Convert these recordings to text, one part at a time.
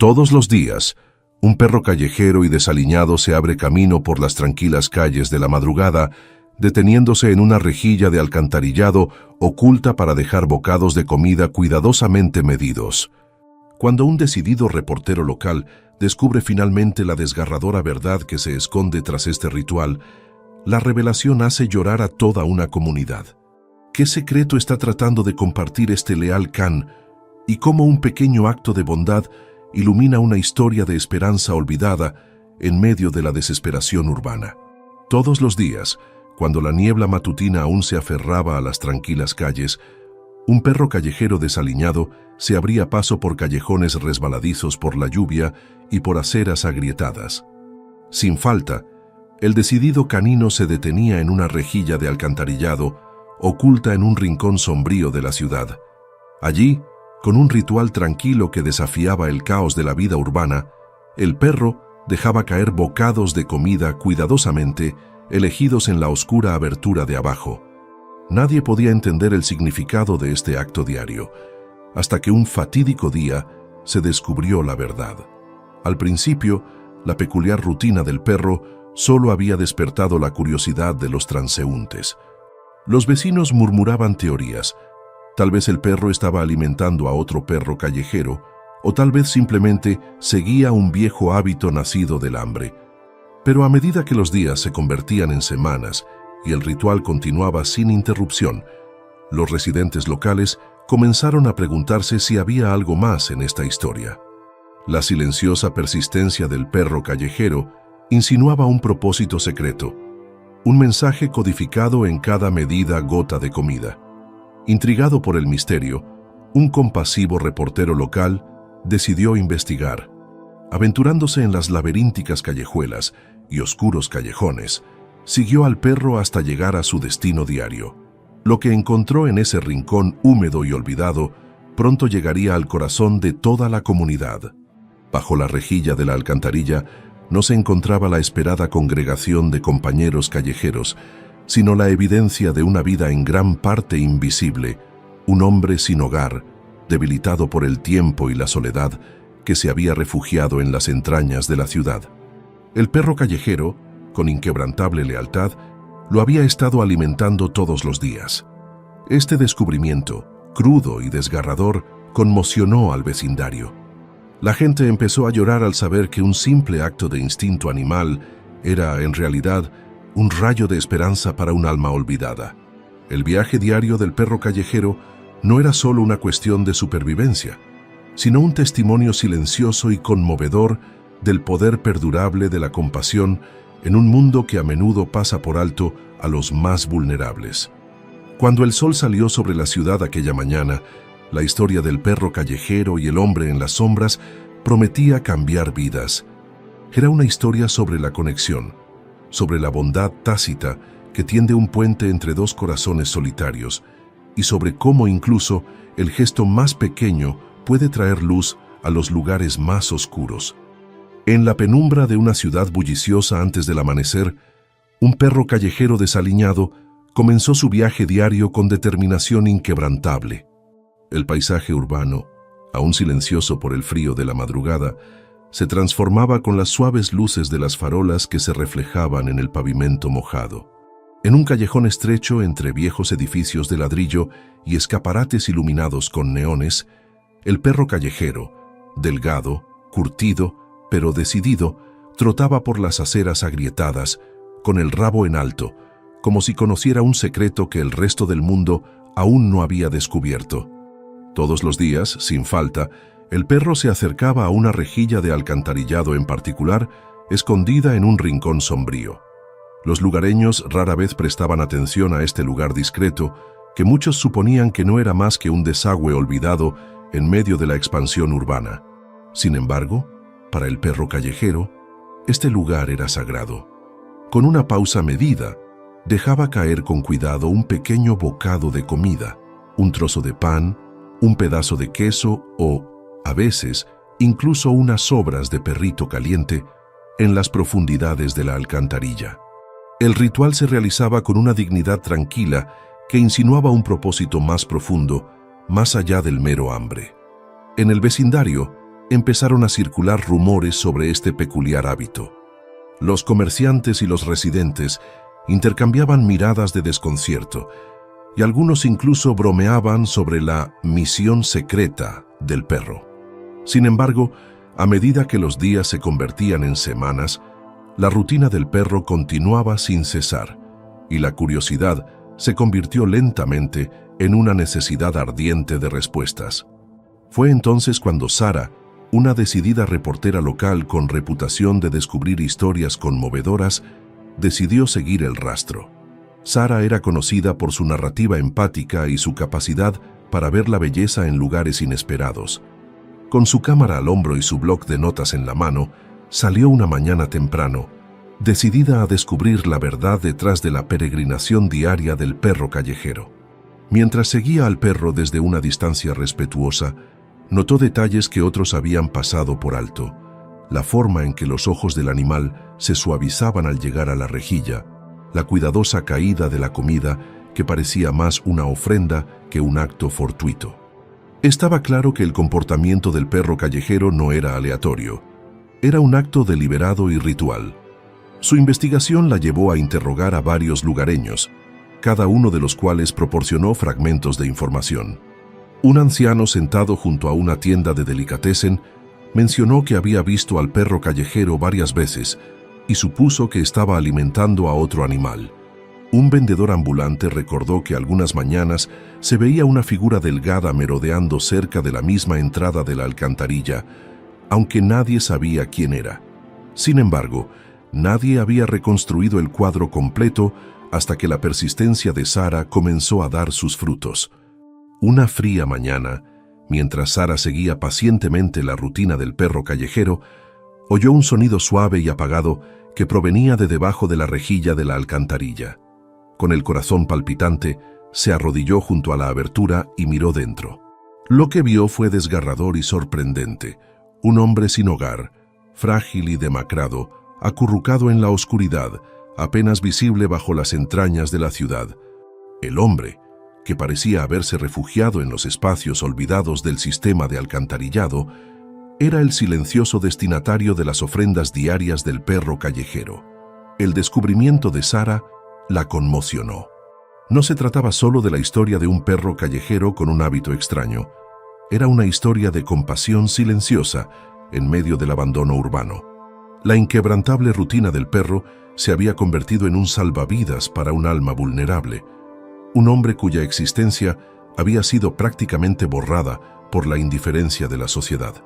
Todos los días, un perro callejero y desaliñado se abre camino por las tranquilas calles de la madrugada, deteniéndose en una rejilla de alcantarillado oculta para dejar bocados de comida cuidadosamente medidos. Cuando un decidido reportero local descubre finalmente la desgarradora verdad que se esconde tras este ritual, la revelación hace llorar a toda una comunidad. ¿Qué secreto está tratando de compartir este leal can? Y cómo un pequeño acto de bondad ilumina una historia de esperanza olvidada en medio de la desesperación urbana. Todos los días, cuando la niebla matutina aún se aferraba a las tranquilas calles, un perro callejero desaliñado se abría paso por callejones resbaladizos por la lluvia y por aceras agrietadas. Sin falta, el decidido canino se detenía en una rejilla de alcantarillado, oculta en un rincón sombrío de la ciudad. Allí, con un ritual tranquilo que desafiaba el caos de la vida urbana, el perro dejaba caer bocados de comida cuidadosamente elegidos en la oscura abertura de abajo. Nadie podía entender el significado de este acto diario, hasta que un fatídico día se descubrió la verdad. Al principio, la peculiar rutina del perro solo había despertado la curiosidad de los transeúntes. Los vecinos murmuraban teorías. Tal vez el perro estaba alimentando a otro perro callejero, o tal vez simplemente seguía un viejo hábito nacido del hambre. Pero a medida que los días se convertían en semanas y el ritual continuaba sin interrupción, los residentes locales comenzaron a preguntarse si había algo más en esta historia. La silenciosa persistencia del perro callejero insinuaba un propósito secreto, un mensaje codificado en cada medida gota de comida. Intrigado por el misterio, un compasivo reportero local decidió investigar. Aventurándose en las laberínticas callejuelas y oscuros callejones, siguió al perro hasta llegar a su destino diario. Lo que encontró en ese rincón húmedo y olvidado pronto llegaría al corazón de toda la comunidad. Bajo la rejilla de la alcantarilla no se encontraba la esperada congregación de compañeros callejeros, sino la evidencia de una vida en gran parte invisible, un hombre sin hogar, debilitado por el tiempo y la soledad, que se había refugiado en las entrañas de la ciudad. El perro callejero, con inquebrantable lealtad, lo había estado alimentando todos los días. Este descubrimiento, crudo y desgarrador, conmocionó al vecindario. La gente empezó a llorar al saber que un simple acto de instinto animal era, en realidad, un rayo de esperanza para un alma olvidada. El viaje diario del perro callejero no era solo una cuestión de supervivencia, sino un testimonio silencioso y conmovedor del poder perdurable de la compasión en un mundo que a menudo pasa por alto a los más vulnerables. Cuando el sol salió sobre la ciudad aquella mañana, la historia del perro callejero y el hombre en las sombras prometía cambiar vidas. Era una historia sobre la conexión, sobre la bondad tácita que tiende un puente entre dos corazones solitarios, y sobre cómo incluso el gesto más pequeño puede traer luz a los lugares más oscuros. En la penumbra de una ciudad bulliciosa antes del amanecer, un perro callejero desaliñado comenzó su viaje diario con determinación inquebrantable. El paisaje urbano, aún silencioso por el frío de la madrugada, se transformaba con las suaves luces de las farolas que se reflejaban en el pavimento mojado. En un callejón estrecho entre viejos edificios de ladrillo y escaparates iluminados con neones, el perro callejero, delgado, curtido, pero decidido, trotaba por las aceras agrietadas, con el rabo en alto, como si conociera un secreto que el resto del mundo aún no había descubierto. Todos los días, sin falta, el perro se acercaba a una rejilla de alcantarillado en particular, escondida en un rincón sombrío. Los lugareños rara vez prestaban atención a este lugar discreto, que muchos suponían que no era más que un desagüe olvidado en medio de la expansión urbana. Sin embargo, para el perro callejero, este lugar era sagrado. Con una pausa medida, dejaba caer con cuidado un pequeño bocado de comida, un trozo de pan, un pedazo de queso o, a veces, incluso unas sobras de perrito caliente en las profundidades de la alcantarilla. El ritual se realizaba con una dignidad tranquila que insinuaba un propósito más profundo, más allá del mero hambre. En el vecindario, empezaron a circular rumores sobre este peculiar hábito. Los comerciantes y los residentes intercambiaban miradas de desconcierto, y algunos incluso bromeaban sobre la misión secreta del perro. Sin embargo, a medida que los días se convertían en semanas, la rutina del perro continuaba sin cesar, y la curiosidad se convirtió lentamente en una necesidad ardiente de respuestas. Fue entonces cuando Sara, una decidida reportera local con reputación de descubrir historias conmovedoras, decidió seguir el rastro. Sara era conocida por su narrativa empática y su capacidad para ver la belleza en lugares inesperados. Con su cámara al hombro y su bloc de notas en la mano, salió una mañana temprano, decidida a descubrir la verdad detrás de la peregrinación diaria del perro callejero. Mientras seguía al perro desde una distancia respetuosa, notó detalles que otros habían pasado por alto. La forma en que los ojos del animal se suavizaban al llegar a la rejilla, la cuidadosa caída de la comida que parecía más una ofrenda que un acto fortuito. Estaba claro que el comportamiento del perro callejero no era aleatorio. Era un acto deliberado y ritual. Su investigación la llevó a interrogar a varios lugareños, cada uno de los cuales proporcionó fragmentos de información. Un anciano sentado junto a una tienda de delicatessen mencionó que había visto al perro callejero varias veces y supuso que estaba alimentando a otro animal. Un vendedor ambulante recordó que algunas mañanas se veía una figura delgada merodeando cerca de la misma entrada de la alcantarilla, aunque nadie sabía quién era. Sin embargo, nadie había reconstruido el cuadro completo hasta que la persistencia de Sara comenzó a dar sus frutos. Una fría mañana, mientras Sara seguía pacientemente la rutina del perro callejero, oyó un sonido suave y apagado que provenía de debajo de la rejilla de la alcantarilla. Con el corazón palpitante, se arrodilló junto a la abertura y miró dentro. Lo que vio fue desgarrador y sorprendente. Un hombre sin hogar, frágil y demacrado, acurrucado en la oscuridad, apenas visible bajo las entrañas de la ciudad. El hombre, que parecía haberse refugiado en los espacios olvidados del sistema de alcantarillado, era el silencioso destinatario de las ofrendas diarias del perro callejero. El descubrimiento de Sara la conmocionó. No se trataba solo de la historia de un perro callejero con un hábito extraño. Era una historia de compasión silenciosa en medio del abandono urbano. La inquebrantable rutina del perro se había convertido en un salvavidas para un alma vulnerable, un hombre cuya existencia había sido prácticamente borrada por la indiferencia de la sociedad.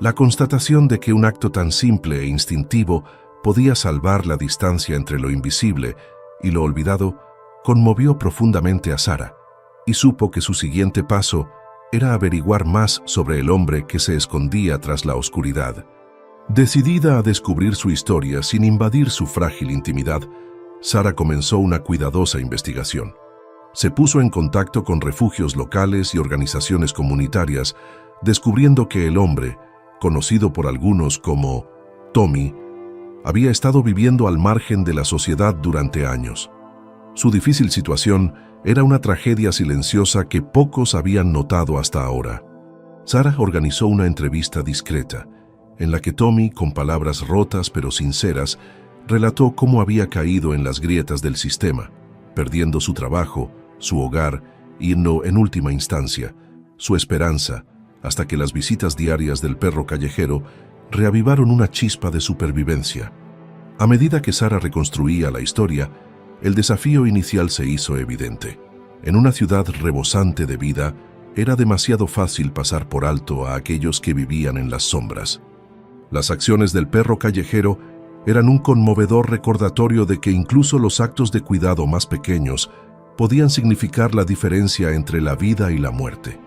La constatación de que un acto tan simple e instintivo podía salvar la distancia entre lo invisible y lo olvidado conmovió profundamente a Sara, y supo que su siguiente paso era averiguar más sobre el hombre que se escondía tras la oscuridad. Decidida a descubrir su historia sin invadir su frágil intimidad, Sara comenzó una cuidadosa investigación. Se puso en contacto con refugios locales y organizaciones comunitarias, descubriendo que el hombre, conocido por algunos como Tommy, había estado viviendo al margen de la sociedad durante años. Su difícil situación era una tragedia silenciosa que pocos habían notado hasta ahora. Sara organizó una entrevista discreta, en la que Tommy, con palabras rotas pero sinceras, relató cómo había caído en las grietas del sistema, perdiendo su trabajo, su hogar y, en última instancia, su esperanza, hasta que las visitas diarias del perro callejero reavivaron una chispa de supervivencia. A medida que Sara reconstruía la historia, el desafío inicial se hizo evidente. En una ciudad rebosante de vida, era demasiado fácil pasar por alto a aquellos que vivían en las sombras. Las acciones del perro callejero eran un conmovedor recordatorio de que incluso los actos de cuidado más pequeños podían significar la diferencia entre la vida y la muerte.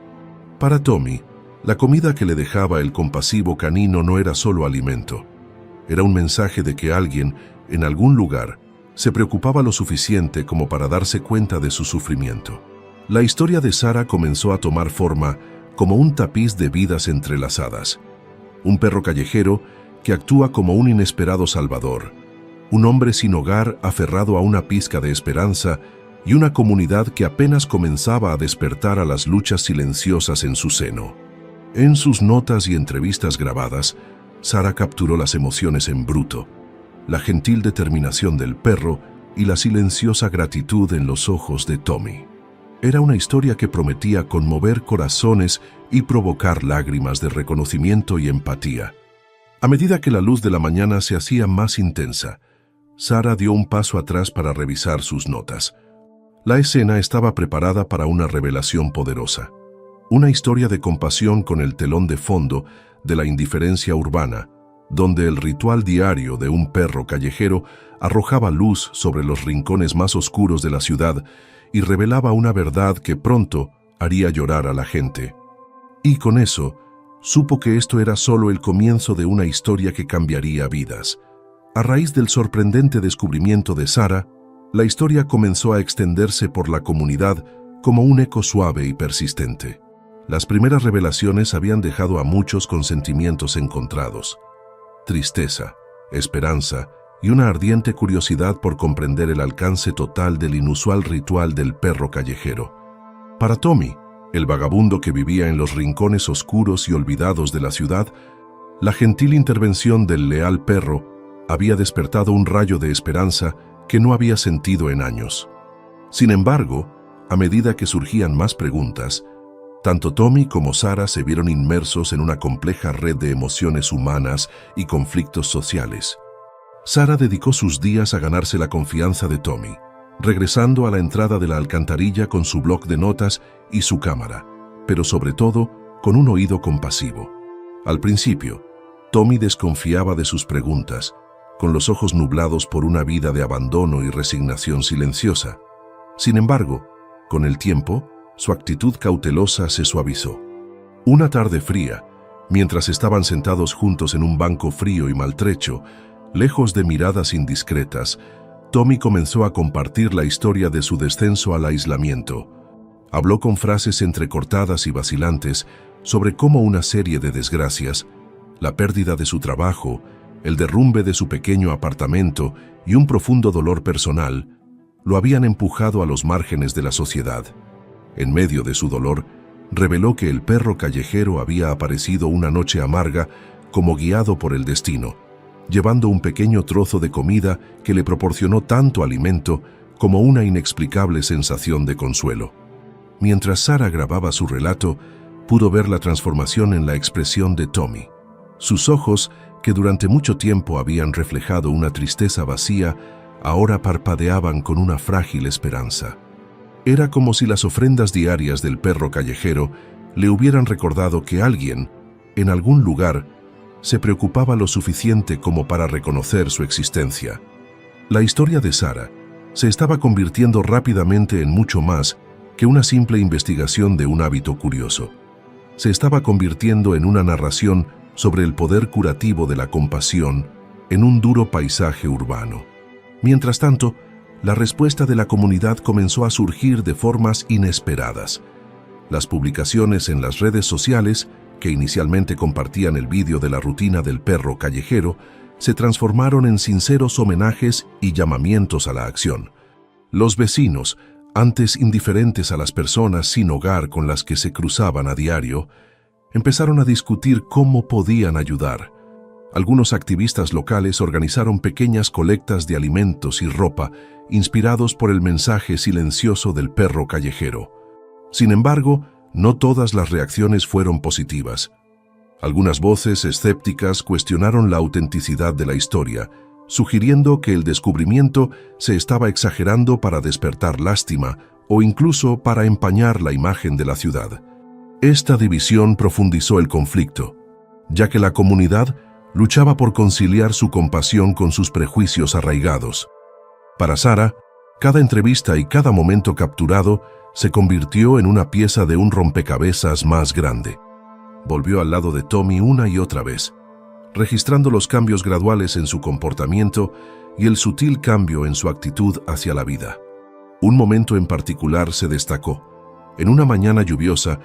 Para Tommy, la comida que le dejaba el compasivo canino no era solo alimento. Era un mensaje de que alguien, en algún lugar, se preocupaba lo suficiente como para darse cuenta de su sufrimiento. La historia de Sara comenzó a tomar forma como un tapiz de vidas entrelazadas. Un perro callejero que actúa como un inesperado salvador, un hombre sin hogar aferrado a una pizca de esperanza y una comunidad que apenas comenzaba a despertar a las luchas silenciosas en su seno. En sus notas y entrevistas grabadas, Sara capturó las emociones en bruto, la gentil determinación del perro y la silenciosa gratitud en los ojos de Tommy. Era una historia que prometía conmover corazones y provocar lágrimas de reconocimiento y empatía. A medida que la luz de la mañana se hacía más intensa, Sara dio un paso atrás para revisar sus notas. La escena estaba preparada para una revelación poderosa. Una historia de compasión con el telón de fondo de la indiferencia urbana, donde el ritual diario de un perro callejero arrojaba luz sobre los rincones más oscuros de la ciudad y revelaba una verdad que pronto haría llorar a la gente. Y con eso, supo que esto era solo el comienzo de una historia que cambiaría vidas. A raíz del sorprendente descubrimiento de Sara, la historia comenzó a extenderse por la comunidad como un eco suave y persistente. Las primeras revelaciones habían dejado a muchos con sentimientos encontrados: tristeza, esperanza y una ardiente curiosidad por comprender el alcance total del inusual ritual del perro callejero. Para Tommy, el vagabundo que vivía en los rincones oscuros y olvidados de la ciudad, la gentil intervención del leal perro había despertado un rayo de esperanza que no había sentido en años. Sin embargo, a medida que surgían más preguntas, tanto Tommy como Sara se vieron inmersos en una compleja red de emociones humanas y conflictos sociales. Sara dedicó sus días a ganarse la confianza de Tommy, regresando a la entrada de la alcantarilla con su bloc de notas y su cámara, pero sobre todo con un oído compasivo. Al principio, Tommy desconfiaba de sus preguntas, con los ojos nublados por una vida de abandono y resignación silenciosa. Sin embargo, con el tiempo, su actitud cautelosa se suavizó. Una tarde fría, mientras estaban sentados juntos en un banco frío y maltrecho, lejos de miradas indiscretas, Tommy comenzó a compartir la historia de su descenso al aislamiento. Habló con frases entrecortadas y vacilantes sobre cómo una serie de desgracias, la pérdida de su trabajo, el derrumbe de su pequeño apartamento y un profundo dolor personal, lo habían empujado a los márgenes de la sociedad. En medio de su dolor, reveló que el perro callejero había aparecido una noche amarga como guiado por el destino, llevando un pequeño trozo de comida que le proporcionó tanto alimento como una inexplicable sensación de consuelo. Mientras Sara grababa su relato, pudo ver la transformación en la expresión de Tommy. Sus ojos, que durante mucho tiempo habían reflejado una tristeza vacía, ahora parpadeaban con una frágil esperanza. Era como si las ofrendas diarias del perro callejero le hubieran recordado que alguien, en algún lugar, se preocupaba lo suficiente como para reconocer su existencia. La historia de Sara se estaba convirtiendo rápidamente en mucho más que una simple investigación de un hábito curioso. Se estaba convirtiendo en una narración sobre el poder curativo de la compasión en un duro paisaje urbano. Mientras tanto, la respuesta de la comunidad comenzó a surgir de formas inesperadas. Las publicaciones en las redes sociales, que inicialmente compartían el vídeo de la rutina del perro callejero, se transformaron en sinceros homenajes y llamamientos a la acción. Los vecinos, antes indiferentes a las personas sin hogar con las que se cruzaban a diario, empezaron a discutir cómo podían ayudar. Algunos activistas locales organizaron pequeñas colectas de alimentos y ropa, inspirados por el mensaje silencioso del perro callejero. Sin embargo, no todas las reacciones fueron positivas. Algunas voces escépticas cuestionaron la autenticidad de la historia, sugiriendo que el descubrimiento se estaba exagerando para despertar lástima o incluso para empañar la imagen de la ciudad. Esta división profundizó el conflicto, ya que la comunidad luchaba por conciliar su compasión con sus prejuicios arraigados. Para Sara, cada entrevista y cada momento capturado se convirtió en una pieza de un rompecabezas más grande. Volvió al lado de Tommy una y otra vez, registrando los cambios graduales en su comportamiento y el sutil cambio en su actitud hacia la vida. Un momento en particular se destacó. En una mañana lluviosa,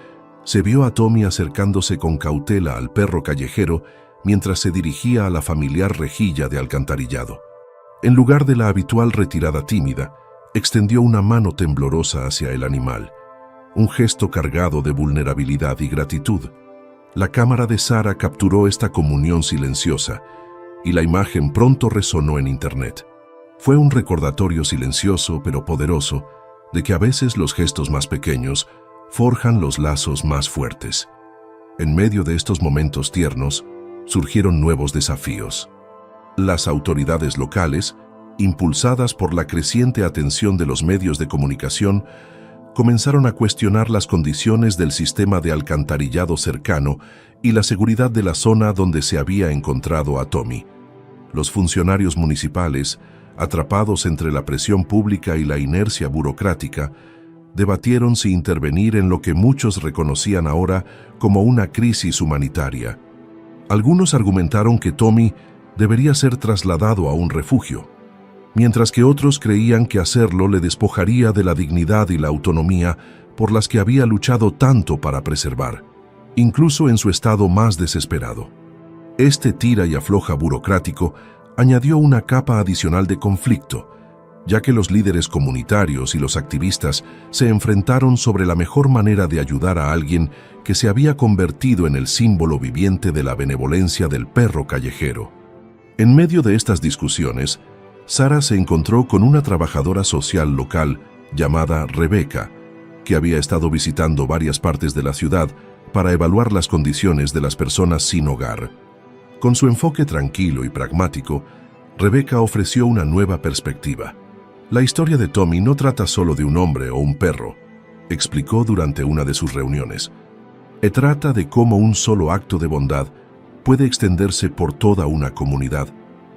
se vio a Tommy acercándose con cautela al perro callejero mientras se dirigía a la familiar rejilla de alcantarillado. En lugar de la habitual retirada tímida, extendió una mano temblorosa hacia el animal, un gesto cargado de vulnerabilidad y gratitud. La cámara de Sara capturó esta comunión silenciosa y la imagen pronto resonó en Internet. Fue un recordatorio silencioso pero poderoso de que a veces los gestos más pequeños forjan los lazos más fuertes. En medio de estos momentos tiernos, surgieron nuevos desafíos. Las autoridades locales, impulsadas por la creciente atención de los medios de comunicación, comenzaron a cuestionar las condiciones del sistema de alcantarillado cercano y la seguridad de la zona donde se había encontrado a Tommy. Los funcionarios municipales, atrapados entre la presión pública y la inercia burocrática, debatieron si intervenir en lo que muchos reconocían ahora como una crisis humanitaria. Algunos argumentaron que Tommy debería ser trasladado a un refugio, mientras que otros creían que hacerlo le despojaría de la dignidad y la autonomía por las que había luchado tanto para preservar, incluso en su estado más desesperado. Este tira y afloja burocrático añadió una capa adicional de conflicto, ya que los líderes comunitarios y los activistas se enfrentaron sobre la mejor manera de ayudar a alguien que se había convertido en el símbolo viviente de la benevolencia del perro callejero. En medio de estas discusiones, Sara se encontró con una trabajadora social local llamada Rebecca, que había estado visitando varias partes de la ciudad para evaluar las condiciones de las personas sin hogar. Con su enfoque tranquilo y pragmático, Rebecca ofreció una nueva perspectiva. La historia de Tommy no trata solo de un hombre o un perro, explicó durante una de sus reuniones. Trata de cómo un solo acto de bondad puede extenderse por toda una comunidad,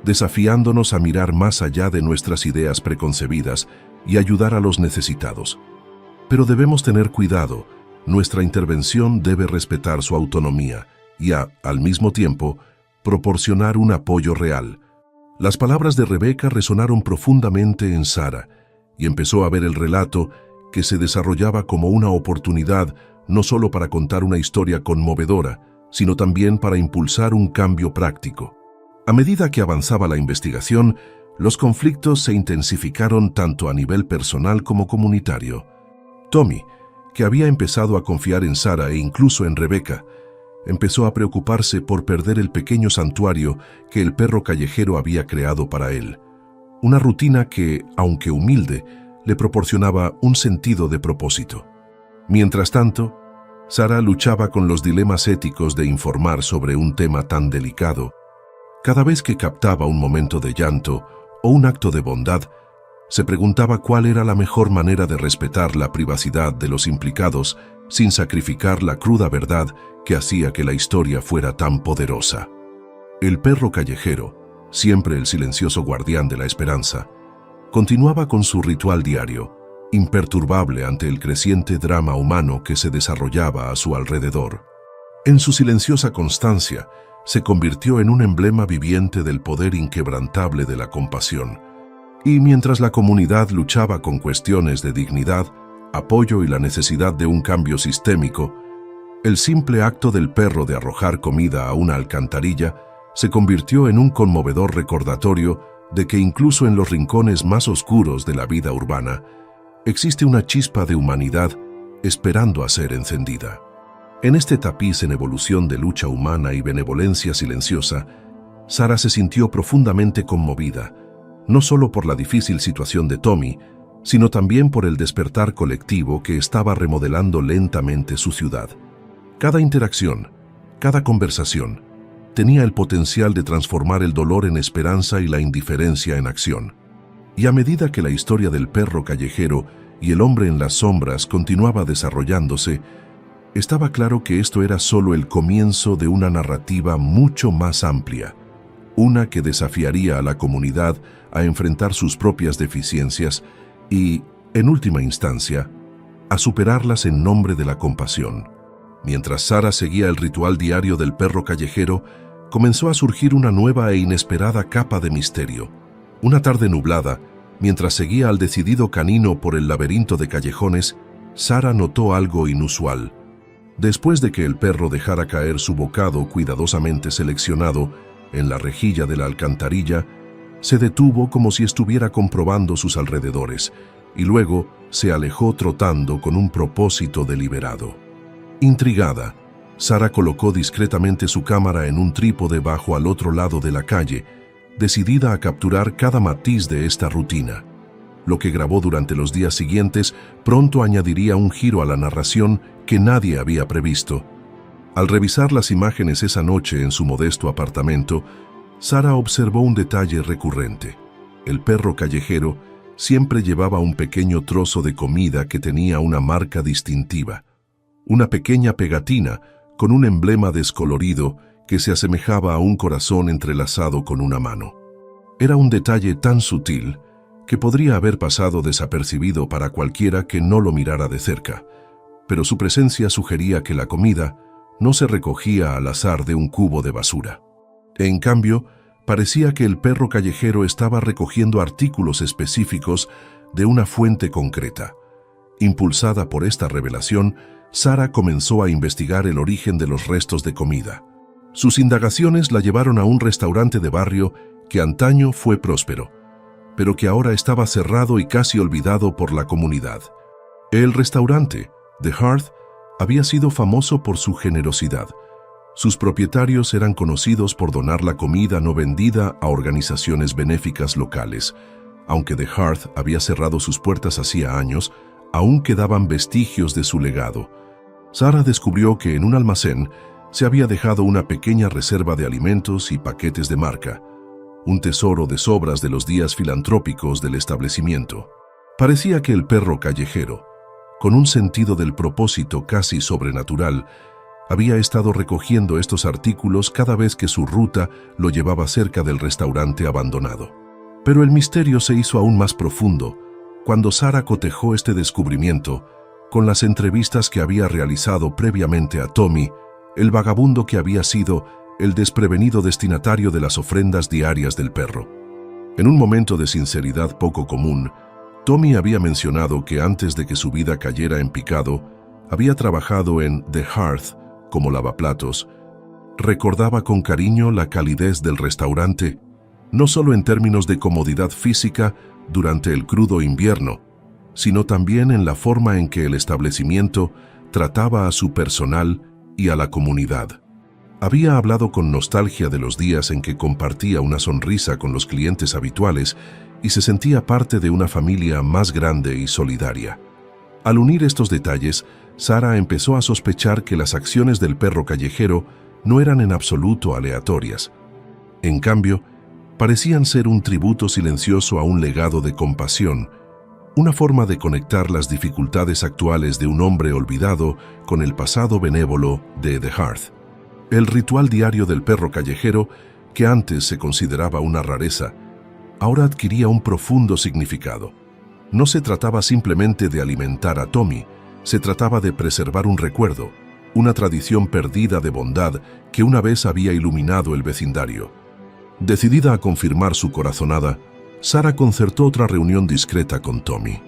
desafiándonos a mirar más allá de nuestras ideas preconcebidas y ayudar a los necesitados. Pero debemos tener cuidado, nuestra intervención debe respetar su autonomía y, al mismo tiempo, proporcionar un apoyo real. Las palabras de Rebecca resonaron profundamente en Sara y empezó a ver el relato que se desarrollaba como una oportunidad no solo para contar una historia conmovedora, sino también para impulsar un cambio práctico. A medida que avanzaba la investigación, los conflictos se intensificaron tanto a nivel personal como comunitario. Tommy, que había empezado a confiar en Sara e incluso en Rebecca, empezó a preocuparse por perder el pequeño santuario que el perro callejero había creado para él. Una rutina que, aunque humilde, le proporcionaba un sentido de propósito. Mientras tanto, Sara luchaba con los dilemas éticos de informar sobre un tema tan delicado. Cada vez que captaba un momento de llanto o un acto de bondad, se preguntaba cuál era la mejor manera de respetar la privacidad de los implicados sin sacrificar la cruda verdad que hacía que la historia fuera tan poderosa. El perro callejero, siempre el silencioso guardián de la esperanza, continuaba con su ritual diario, imperturbable ante el creciente drama humano que se desarrollaba a su alrededor. En su silenciosa constancia, se convirtió en un emblema viviente del poder inquebrantable de la compasión. Y mientras la comunidad luchaba con cuestiones de dignidad, apoyo y la necesidad de un cambio sistémico, el simple acto del perro de arrojar comida a una alcantarilla se convirtió en un conmovedor recordatorio de que incluso en los rincones más oscuros de la vida urbana, existe una chispa de humanidad esperando a ser encendida. En este tapiz en evolución de lucha humana y benevolencia silenciosa, Sara se sintió profundamente conmovida, no solo por la difícil situación de Tommy, sino también por el despertar colectivo que estaba remodelando lentamente su ciudad. Cada interacción, cada conversación, tenía el potencial de transformar el dolor en esperanza y la indiferencia en acción. Y a medida que la historia del perro callejero y el hombre en las sombras continuaba desarrollándose, estaba claro que esto era solo el comienzo de una narrativa mucho más amplia, una que desafiaría a la comunidad a enfrentar sus propias deficiencias y, en última instancia, a superarlas en nombre de la compasión. Mientras Sara seguía el ritual diario del perro callejero, comenzó a surgir una nueva e inesperada capa de misterio. Una tarde nublada, mientras seguía al decidido canino por el laberinto de callejones, Sara notó algo inusual. Después de que el perro dejara caer su bocado cuidadosamente seleccionado en la rejilla de la alcantarilla, se detuvo como si estuviera comprobando sus alrededores y luego se alejó trotando con un propósito deliberado. Intrigada, Sara colocó discretamente su cámara en un trípode bajo al otro lado de la calle, decidida a capturar cada matiz de esta rutina. Lo que grabó durante los días siguientes pronto añadiría un giro a la narración que nadie había previsto. Al revisar las imágenes esa noche en su modesto apartamento, Sara observó un detalle recurrente. El perro callejero siempre llevaba un pequeño trozo de comida que tenía una marca distintiva, una pequeña pegatina con un emblema descolorido que se asemejaba a un corazón entrelazado con una mano. Era un detalle tan sutil que podría haber pasado desapercibido para cualquiera que no lo mirara de cerca, pero su presencia sugería que la comida no se recogía al azar de un cubo de basura. En cambio, parecía que el perro callejero estaba recogiendo artículos específicos de una fuente concreta. Impulsada por esta revelación, Sara comenzó a investigar el origen de los restos de comida. Sus indagaciones la llevaron a un restaurante de barrio que antaño fue próspero, pero que ahora estaba cerrado y casi olvidado por la comunidad. El restaurante, The Hearth, había sido famoso por su generosidad. Sus propietarios eran conocidos por donar la comida no vendida a organizaciones benéficas locales. Aunque The Hearth había cerrado sus puertas hacía años, aún quedaban vestigios de su legado. Sara descubrió que en un almacén se había dejado una pequeña reserva de alimentos y paquetes de marca, un tesoro de sobras de los días filantrópicos del establecimiento. Parecía que el perro callejero, con un sentido del propósito casi sobrenatural, había estado recogiendo estos artículos cada vez que su ruta lo llevaba cerca del restaurante abandonado. Pero el misterio se hizo aún más profundo cuando Sara cotejó este descubrimiento con las entrevistas que había realizado previamente a Tommy, el vagabundo que había sido el desprevenido destinatario de las ofrendas diarias del perro. En un momento de sinceridad poco común, Tommy había mencionado que antes de que su vida cayera en picado, había trabajado en The Hearth como lavaplatos. Recordaba con cariño la calidez del restaurante, no solo en términos de comodidad física durante el crudo invierno, sino también en la forma en que el establecimiento trataba a su personal y a la comunidad. Había hablado con nostalgia de los días en que compartía una sonrisa con los clientes habituales y se sentía parte de una familia más grande y solidaria. Al unir estos detalles, Sara empezó a sospechar que las acciones del perro callejero no eran en absoluto aleatorias. En cambio, parecían ser un tributo silencioso a un legado de compasión, una forma de conectar las dificultades actuales de un hombre olvidado con el pasado benévolo de The Hearth. El ritual diario del perro callejero, que antes se consideraba una rareza, ahora adquiría un profundo significado. No se trataba simplemente de alimentar a Tommy, se trataba de preservar un recuerdo, una tradición perdida de bondad que una vez había iluminado el vecindario. Decidida a confirmar su corazonada, Sara concertó otra reunión discreta con Tommy.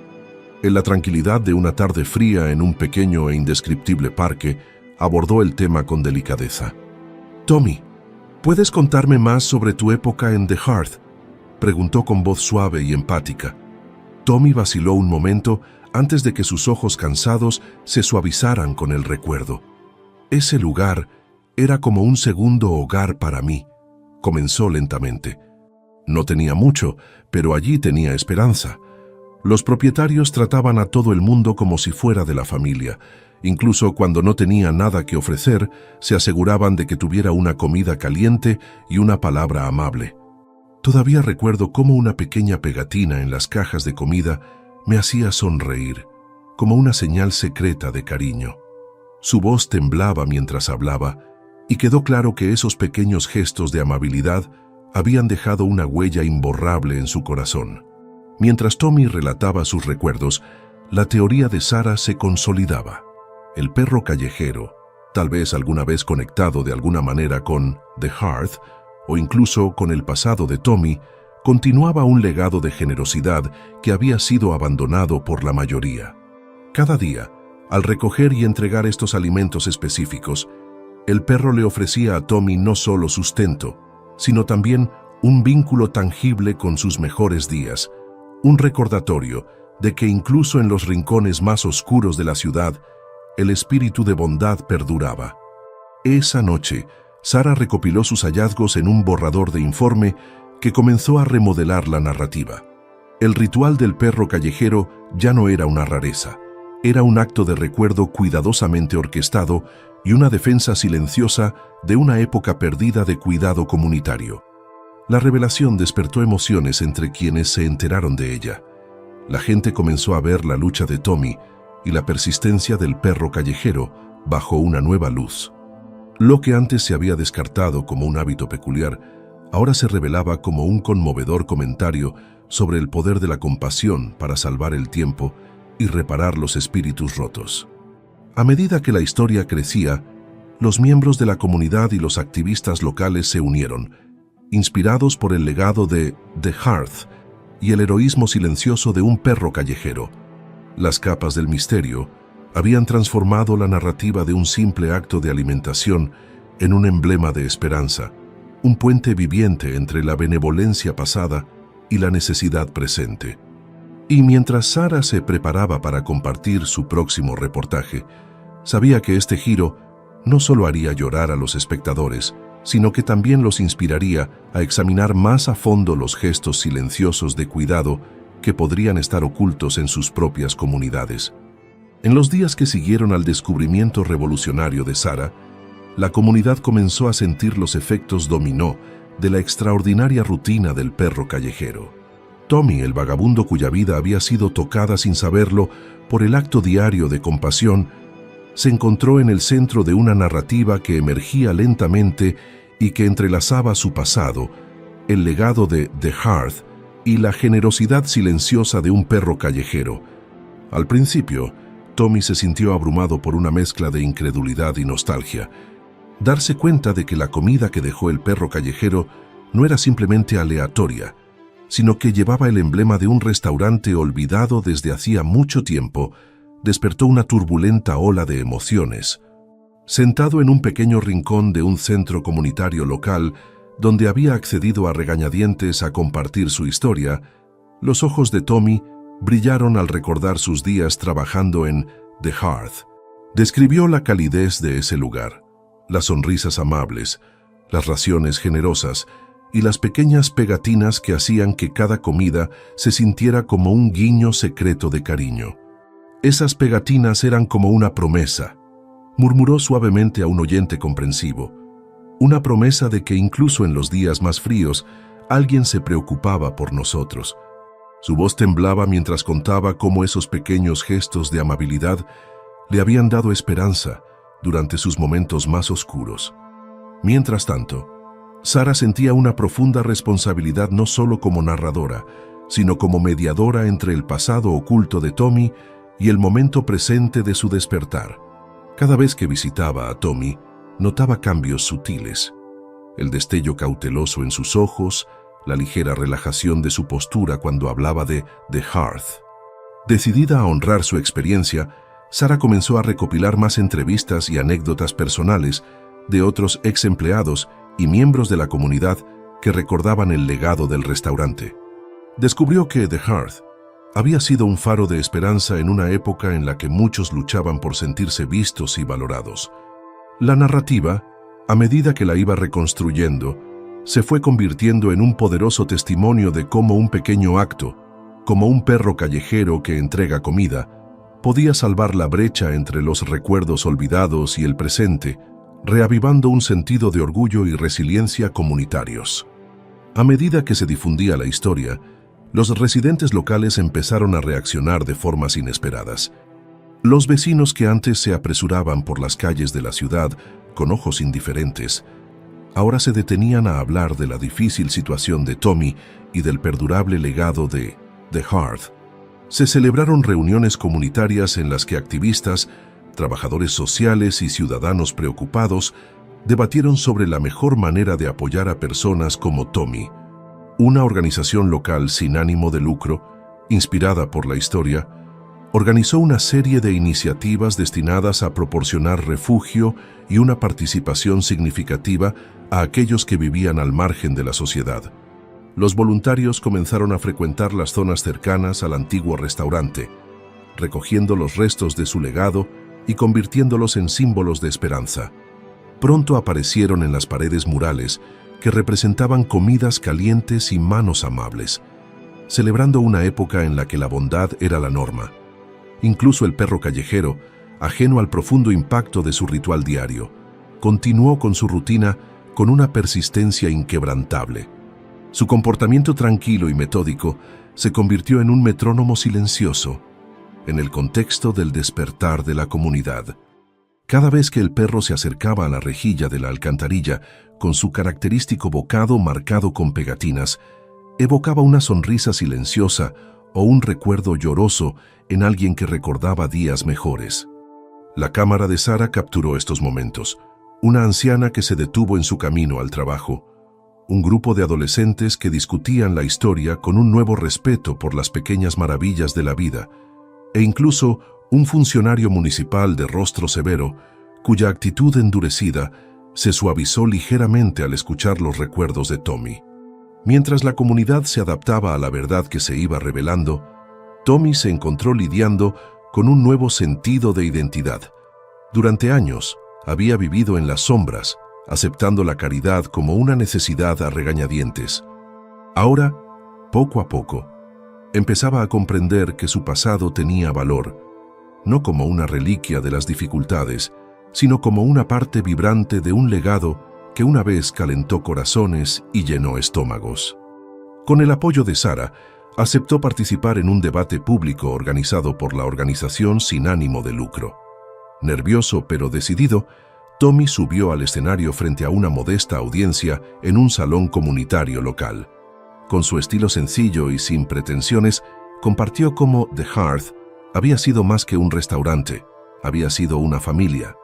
En la tranquilidad de una tarde fría en un pequeño e indescriptible parque, abordó el tema con delicadeza. «Tommy, ¿puedes contarme más sobre tu época en The Hearth?», preguntó con voz suave y empática. Tommy vaciló un momento antes de que sus ojos cansados se suavizaran con el recuerdo. «Ese lugar era como un segundo hogar para mí», comenzó lentamente. No tenía mucho, pero allí tenía esperanza. Los propietarios trataban a todo el mundo como si fuera de la familia. Incluso cuando no tenía nada que ofrecer, se aseguraban de que tuviera una comida caliente y una palabra amable. Todavía recuerdo cómo una pequeña pegatina en las cajas de comida me hacía sonreír, como una señal secreta de cariño. Su voz temblaba mientras hablaba, y quedó claro que esos pequeños gestos de amabilidad habían dejado una huella imborrable en su corazón. Mientras Tommy relataba sus recuerdos, la teoría de Sara se consolidaba. El perro callejero, tal vez alguna vez conectado de alguna manera con The Hearth o incluso con el pasado de Tommy, continuaba un legado de generosidad que había sido abandonado por la mayoría. Cada día, al recoger y entregar estos alimentos específicos, el perro le ofrecía a Tommy no solo sustento, sino también un vínculo tangible con sus mejores días, un recordatorio de que incluso en los rincones más oscuros de la ciudad, el espíritu de bondad perduraba. Esa noche, Sara recopiló sus hallazgos en un borrador de informe que comenzó a remodelar la narrativa. El ritual del perro callejero ya no era una rareza. Era un acto de recuerdo cuidadosamente orquestado y una defensa silenciosa de una época perdida de cuidado comunitario. La revelación despertó emociones entre quienes se enteraron de ella. La gente comenzó a ver la lucha de Tommy y la persistencia del perro callejero bajo una nueva luz. Lo que antes se había descartado como un hábito peculiar, ahora se revelaba como un conmovedor comentario sobre el poder de la compasión para salvar el tiempo y reparar los espíritus rotos. A medida que la historia crecía, los miembros de la comunidad y los activistas locales se unieron, inspirados por el legado de The Hearth y el heroísmo silencioso de un perro callejero. Las capas del misterio habían transformado la narrativa de un simple acto de alimentación en un emblema de esperanza, un puente viviente entre la benevolencia pasada y la necesidad presente. Y mientras Sara se preparaba para compartir su próximo reportaje, sabía que este giro no solo haría llorar a los espectadores, sino que también los inspiraría a examinar más a fondo los gestos silenciosos de cuidado que podrían estar ocultos en sus propias comunidades. En los días que siguieron al descubrimiento revolucionario de Sara, la comunidad comenzó a sentir los efectos dominó de la extraordinaria rutina del perro callejero. Tommy, el vagabundo cuya vida había sido tocada sin saberlo por el acto diario de compasión, se encontró en el centro de una narrativa que emergía lentamente y que entrelazaba su pasado, el legado de The Hearth y la generosidad silenciosa de un perro callejero. Al principio, Tommy se sintió abrumado por una mezcla de incredulidad y nostalgia. Darse cuenta de que la comida que dejó el perro callejero no era simplemente aleatoria, sino que llevaba el emblema de un restaurante olvidado desde hacía mucho tiempo, despertó una turbulenta ola de emociones. Sentado en un pequeño rincón de un centro comunitario local, donde había accedido a regañadientes a compartir su historia, los ojos de Tommy brillaron al recordar sus días trabajando en The Hearth. Describió la calidez de ese lugar, las sonrisas amables, las raciones generosas y las pequeñas pegatinas que hacían que cada comida se sintiera como un guiño secreto de cariño. Esas pegatinas eran como una promesa, murmuró suavemente a un oyente comprensivo, una promesa de que incluso en los días más fríos alguien se preocupaba por nosotros. Su voz temblaba mientras contaba cómo esos pequeños gestos de amabilidad le habían dado esperanza durante sus momentos más oscuros. Mientras tanto, Sara sentía una profunda responsabilidad no solo como narradora, sino como mediadora entre el pasado oculto de Tommy y el momento presente de su despertar. Cada vez que visitaba a Tommy, notaba cambios sutiles. El destello cauteloso en sus ojos, la ligera relajación de su postura cuando hablaba de The Hearth. Decidida a honrar su experiencia, Sara comenzó a recopilar más entrevistas y anécdotas personales de otros ex empleados y miembros de la comunidad que recordaban el legado del restaurante. Descubrió que The Hearth había sido un faro de esperanza en una época en la que muchos luchaban por sentirse vistos y valorados. La narrativa, a medida que la iba reconstruyendo, se fue convirtiendo en un poderoso testimonio de cómo un pequeño acto, como un perro callejero que entrega comida, podía salvar la brecha entre los recuerdos olvidados y el presente, reavivando un sentido de orgullo y resiliencia comunitarios. A medida que se difundía la historia, los residentes locales empezaron a reaccionar de formas inesperadas. Los vecinos que antes se apresuraban por las calles de la ciudad con ojos indiferentes, ahora se detenían a hablar de la difícil situación de Tommy y del perdurable legado de The Hearth. Se celebraron reuniones comunitarias en las que activistas, trabajadores sociales y ciudadanos preocupados debatieron sobre la mejor manera de apoyar a personas como Tommy. Una organización local sin ánimo de lucro, inspirada por la historia, organizó una serie de iniciativas destinadas a proporcionar refugio y una participación significativa a aquellos que vivían al margen de la sociedad. Los voluntarios comenzaron a frecuentar las zonas cercanas al antiguo restaurante, recogiendo los restos de su legado y convirtiéndolos en símbolos de esperanza. pronto aparecieron en las paredes murales que representaban comidas calientes y manos amables, celebrando una época en la que la bondad era la norma. Incluso el perro callejero, ajeno al profundo impacto de su ritual diario, continuó con su rutina con una persistencia inquebrantable. Su comportamiento tranquilo y metódico se convirtió en un metrónomo silencioso, en el contexto del despertar de la comunidad. Cada vez que el perro se acercaba a la rejilla de la alcantarilla, con su característico bocado marcado con pegatinas, evocaba una sonrisa silenciosa o un recuerdo lloroso en alguien que recordaba días mejores. La cámara de Sara capturó estos momentos. Una anciana que se detuvo en su camino al trabajo, un grupo de adolescentes que discutían la historia con un nuevo respeto por las pequeñas maravillas de la vida, e incluso un funcionario municipal de rostro severo, cuya actitud endurecida se suavizó ligeramente al escuchar los recuerdos de Tommy. Mientras la comunidad se adaptaba a la verdad que se iba revelando, Tommy se encontró lidiando con un nuevo sentido de identidad. Durante años, había vivido en las sombras, aceptando la caridad como una necesidad a regañadientes. Ahora, poco a poco, empezaba a comprender que su pasado tenía valor, no como una reliquia de las dificultades, sino como una parte vibrante de un legado que una vez calentó corazones y llenó estómagos. Con el apoyo de Sara, aceptó participar en un debate público organizado por la organización sin ánimo de lucro. Nervioso pero decidido, Tommy subió al escenario frente a una modesta audiencia en un salón comunitario local. Con su estilo sencillo y sin pretensiones, compartió cómo The Hearth había sido más que un restaurante, había sido una familia.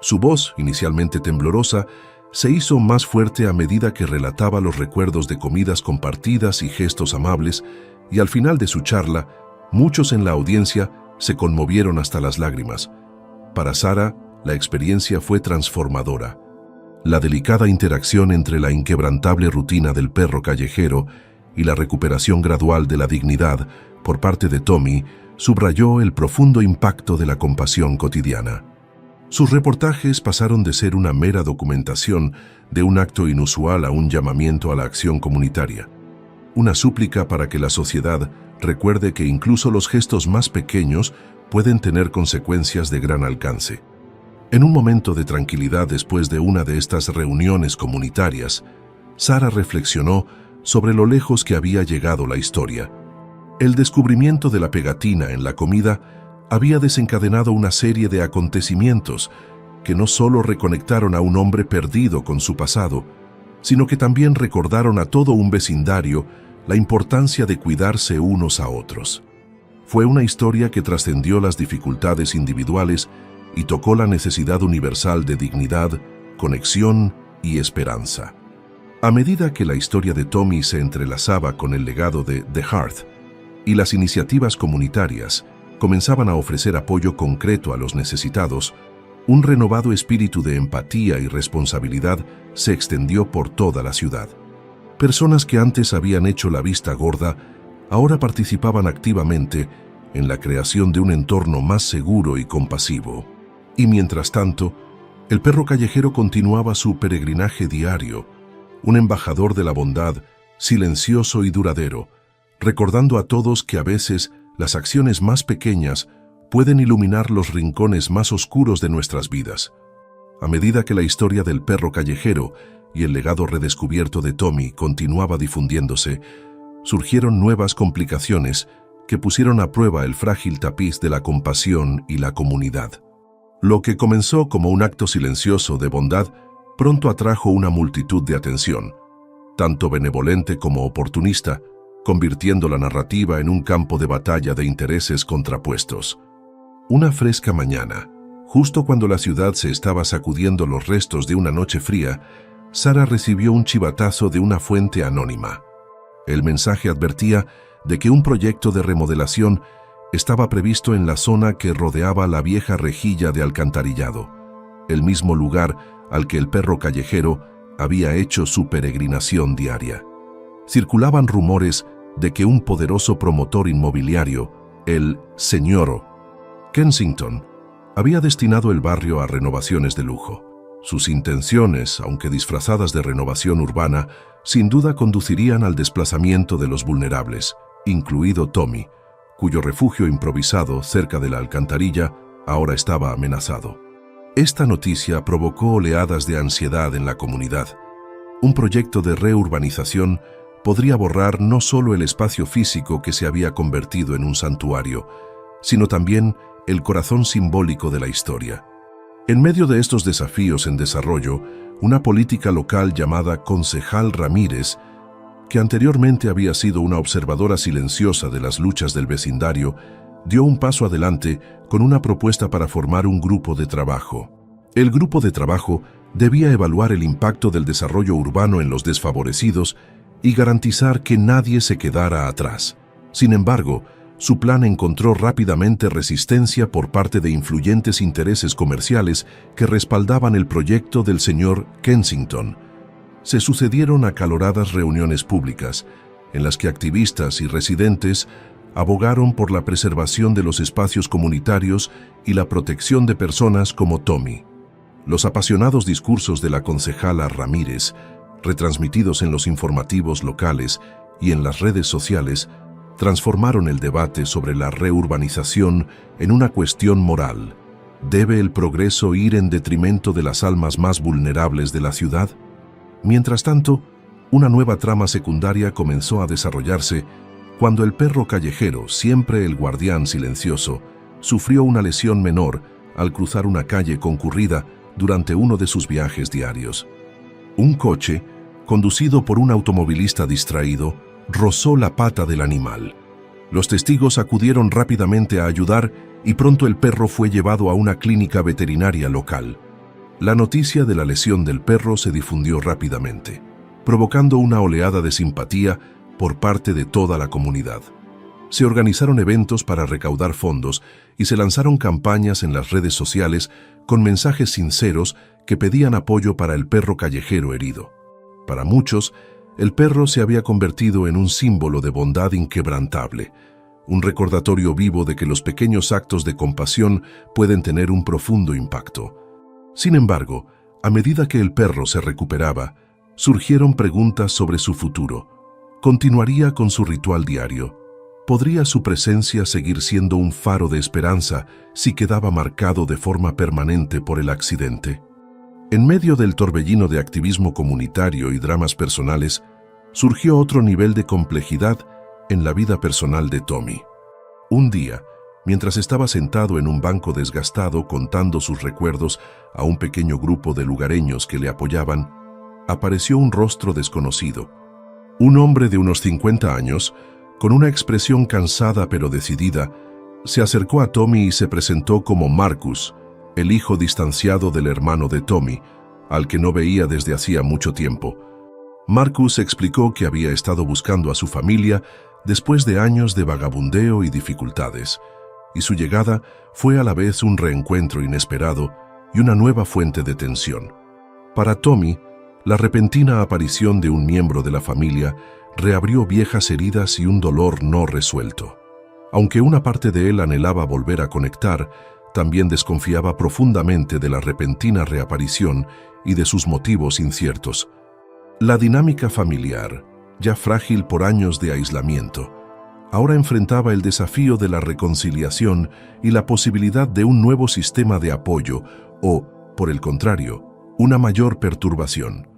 Su voz, inicialmente temblorosa, se hizo más fuerte a medida que relataba los recuerdos de comidas compartidas y gestos amables, y al final de su charla, muchos en la audiencia se conmovieron hasta las lágrimas. Para Sara, la experiencia fue transformadora. La delicada interacción entre la inquebrantable rutina del perro callejero y la recuperación gradual de la dignidad por parte de Tommy subrayó el profundo impacto de la compasión cotidiana. Sus reportajes pasaron de ser una mera documentación de un acto inusual a un llamamiento a la acción comunitaria, una súplica para que la sociedad recuerde que incluso los gestos más pequeños pueden tener consecuencias de gran alcance. En un momento de tranquilidad después de una de estas reuniones comunitarias, Sara reflexionó sobre lo lejos que había llegado la historia. El descubrimiento de la pegatina en la comida había desencadenado una serie de acontecimientos que no solo reconectaron a un hombre perdido con su pasado, sino que también recordaron a todo un vecindario la importancia de cuidarse unos a otros. Fue una historia que trascendió las dificultades individuales y tocó la necesidad universal de dignidad, conexión y esperanza. A medida que la historia de Tommy se entrelazaba con el legado de The Hearth y las iniciativas comunitarias comenzaban a ofrecer apoyo concreto a los necesitados, un renovado espíritu de empatía y responsabilidad se extendió por toda la ciudad. Personas que antes habían hecho la vista gorda, ahora participaban activamente en la creación de un entorno más seguro y compasivo. Y mientras tanto, el perro callejero continuaba su peregrinaje diario, un embajador de la bondad, silencioso y duradero, recordando a todos que a veces las acciones más pequeñas pueden iluminar los rincones más oscuros de nuestras vidas. A medida que la historia del perro callejero y el legado redescubierto de Tommy continuaba difundiéndose, surgieron nuevas complicaciones que pusieron a prueba el frágil tapiz de la compasión y la comunidad. Lo que comenzó como un acto silencioso de bondad pronto atrajo una multitud de atención, tanto benevolente como oportunista, convirtiendo la narrativa en un campo de batalla de intereses contrapuestos. Una fresca mañana, justo cuando la ciudad se estaba sacudiendo los restos de una noche fría, Sara recibió un chivatazo de una fuente anónima. El mensaje advertía de que un proyecto de remodelación estaba previsto en la zona que rodeaba la vieja rejilla de alcantarillado, el mismo lugar al que el perro callejero había hecho su peregrinación diaria. Circulaban rumores de que un poderoso promotor inmobiliario, el Sr. Kensington, había destinado el barrio a renovaciones de lujo. Sus intenciones, aunque disfrazadas de renovación urbana, sin duda conducirían al desplazamiento de los vulnerables, incluido Tommy, cuyo refugio improvisado cerca de la alcantarilla ahora estaba amenazado. Esta noticia provocó oleadas de ansiedad en la comunidad. Un proyecto de reurbanización podría borrar no solo el espacio físico que se había convertido en un santuario, sino también el corazón simbólico de la historia. En medio de estos desafíos en desarrollo, una política local llamada Concejal Ramírez, que anteriormente había sido una observadora silenciosa de las luchas del vecindario, dio un paso adelante con una propuesta para formar un grupo de trabajo. El grupo de trabajo debía evaluar el impacto del desarrollo urbano en los desfavorecidos y garantizar que nadie se quedara atrás. Sin embargo, su plan encontró rápidamente resistencia por parte de influyentes intereses comerciales que respaldaban el proyecto del señor Kensington. Se sucedieron acaloradas reuniones públicas, en las que activistas y residentes abogaron por la preservación de los espacios comunitarios y la protección de personas como Tommy. Los apasionados discursos de la concejala Ramírez, retransmitidos en los informativos locales y en las redes sociales, transformaron el debate sobre la reurbanización en una cuestión moral. ¿Debe el progreso ir en detrimento de las almas más vulnerables de la ciudad? Mientras tanto, una nueva trama secundaria comenzó a desarrollarse cuando el perro callejero, siempre el guardián silencioso, sufrió una lesión menor al cruzar una calle concurrida durante uno de sus viajes diarios. Un coche, conducido por un automovilista distraído, rozó la pata del animal. Los testigos acudieron rápidamente a ayudar y pronto el perro fue llevado a una clínica veterinaria local. La noticia de la lesión del perro se difundió rápidamente, provocando una oleada de simpatía por parte de toda la comunidad. Se organizaron eventos para recaudar fondos y se lanzaron campañas en las redes sociales con mensajes sinceros que pedían apoyo para el perro callejero herido. Para muchos, el perro se había convertido en un símbolo de bondad inquebrantable, un recordatorio vivo de que los pequeños actos de compasión pueden tener un profundo impacto. Sin embargo, a medida que el perro se recuperaba, surgieron preguntas sobre su futuro. ¿Continuaría con su ritual diario? ¿Podría su presencia seguir siendo un faro de esperanza si quedaba marcado de forma permanente por el accidente? En medio del torbellino de activismo comunitario y dramas personales, surgió otro nivel de complejidad en la vida personal de Tommy. Un día, mientras estaba sentado en un banco desgastado contando sus recuerdos a un pequeño grupo de lugareños que le apoyaban, apareció un rostro desconocido. Un hombre de unos 50 años, con una expresión cansada pero decidida, se acercó a Tommy y se presentó como Marcus, el hijo distanciado del hermano de Tommy, al que no veía desde hacía mucho tiempo. Marcus explicó que había estado buscando a su familia después de años de vagabundeo y dificultades, y su llegada fue a la vez un reencuentro inesperado y una nueva fuente de tensión. Para Tommy, la repentina aparición de un miembro de la familia reabrió viejas heridas y un dolor no resuelto. Aunque una parte de él anhelaba volver a conectar, también desconfiaba profundamente de la repentina reaparición y de sus motivos inciertos. La dinámica familiar, ya frágil por años de aislamiento, ahora enfrentaba el desafío de la reconciliación y la posibilidad de un nuevo sistema de apoyo o, por el contrario, una mayor perturbación.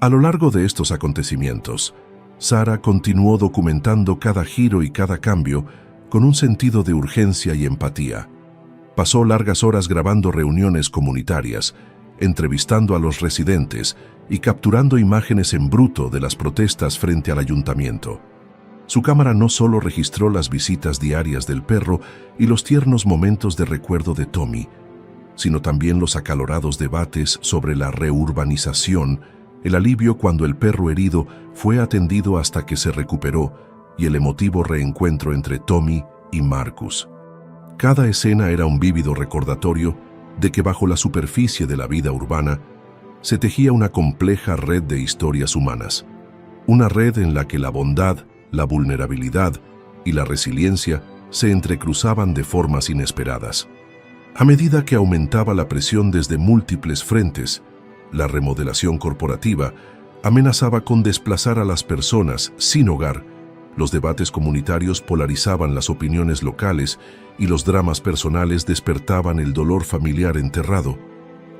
A lo largo de estos acontecimientos, Sara continuó documentando cada giro y cada cambio con un sentido de urgencia y empatía. Pasó largas horas grabando reuniones comunitarias, entrevistando a los residentes y capturando imágenes en bruto de las protestas frente al ayuntamiento. Su cámara no solo registró las visitas diarias del perro y los tiernos momentos de recuerdo de Tommy, sino también los acalorados debates sobre la reurbanización, el alivio cuando el perro herido fue atendido hasta que se recuperó y el emotivo reencuentro entre Tommy y Marcus. Cada escena era un vívido recordatorio de que bajo la superficie de la vida urbana se tejía una compleja red de historias humanas, una red en la que la bondad, la vulnerabilidad y la resiliencia se entrecruzaban de formas inesperadas. A medida que aumentaba la presión desde múltiples frentes, la remodelación corporativa, amenazaba con desplazar a las personas sin hogar. Los debates comunitarios polarizaban las opiniones locales y los dramas personales despertaban el dolor familiar enterrado.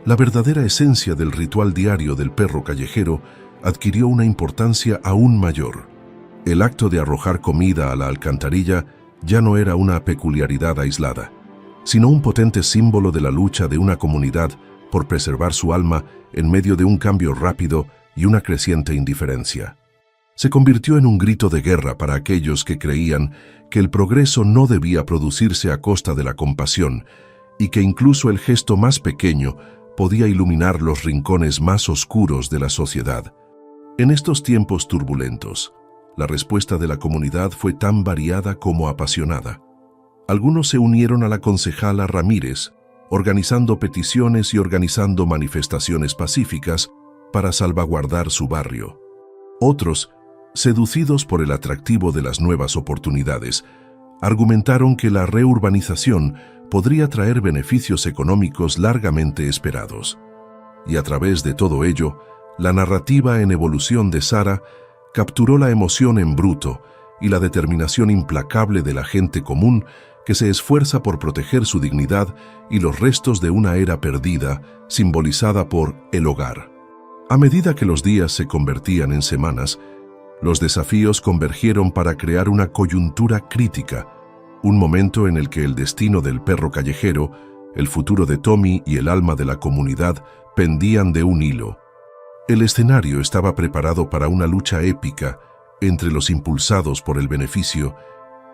La verdadera esencia del ritual diario del perro callejero adquirió una importancia aún mayor. El acto de arrojar comida a la alcantarilla ya no era una peculiaridad aislada, sino un potente símbolo de la lucha de una comunidad por preservar su alma en medio de un cambio rápido y una creciente indiferencia. Se convirtió en un grito de guerra para aquellos que creían que el progreso no debía producirse a costa de la compasión y que incluso el gesto más pequeño podía iluminar los rincones más oscuros de la sociedad. En estos tiempos turbulentos, la respuesta de la comunidad fue tan variada como apasionada. Algunos se unieron a la concejala Ramírez, organizando peticiones y organizando manifestaciones pacíficas para salvaguardar su barrio. Otros, seducidos por el atractivo de las nuevas oportunidades, argumentaron que la reurbanización podría traer beneficios económicos largamente esperados. Y a través de todo ello, la narrativa en evolución de Sara capturó la emoción en bruto y la determinación implacable de la gente común que se esfuerza por proteger su dignidad y los restos de una era perdida, simbolizada por el hogar. A medida que los días se convertían en semanas, los desafíos convergieron para crear una coyuntura crítica, un momento en el que el destino del perro callejero, el futuro de Tommy y el alma de la comunidad pendían de un hilo. El escenario estaba preparado para una lucha épica entre los impulsados por el beneficio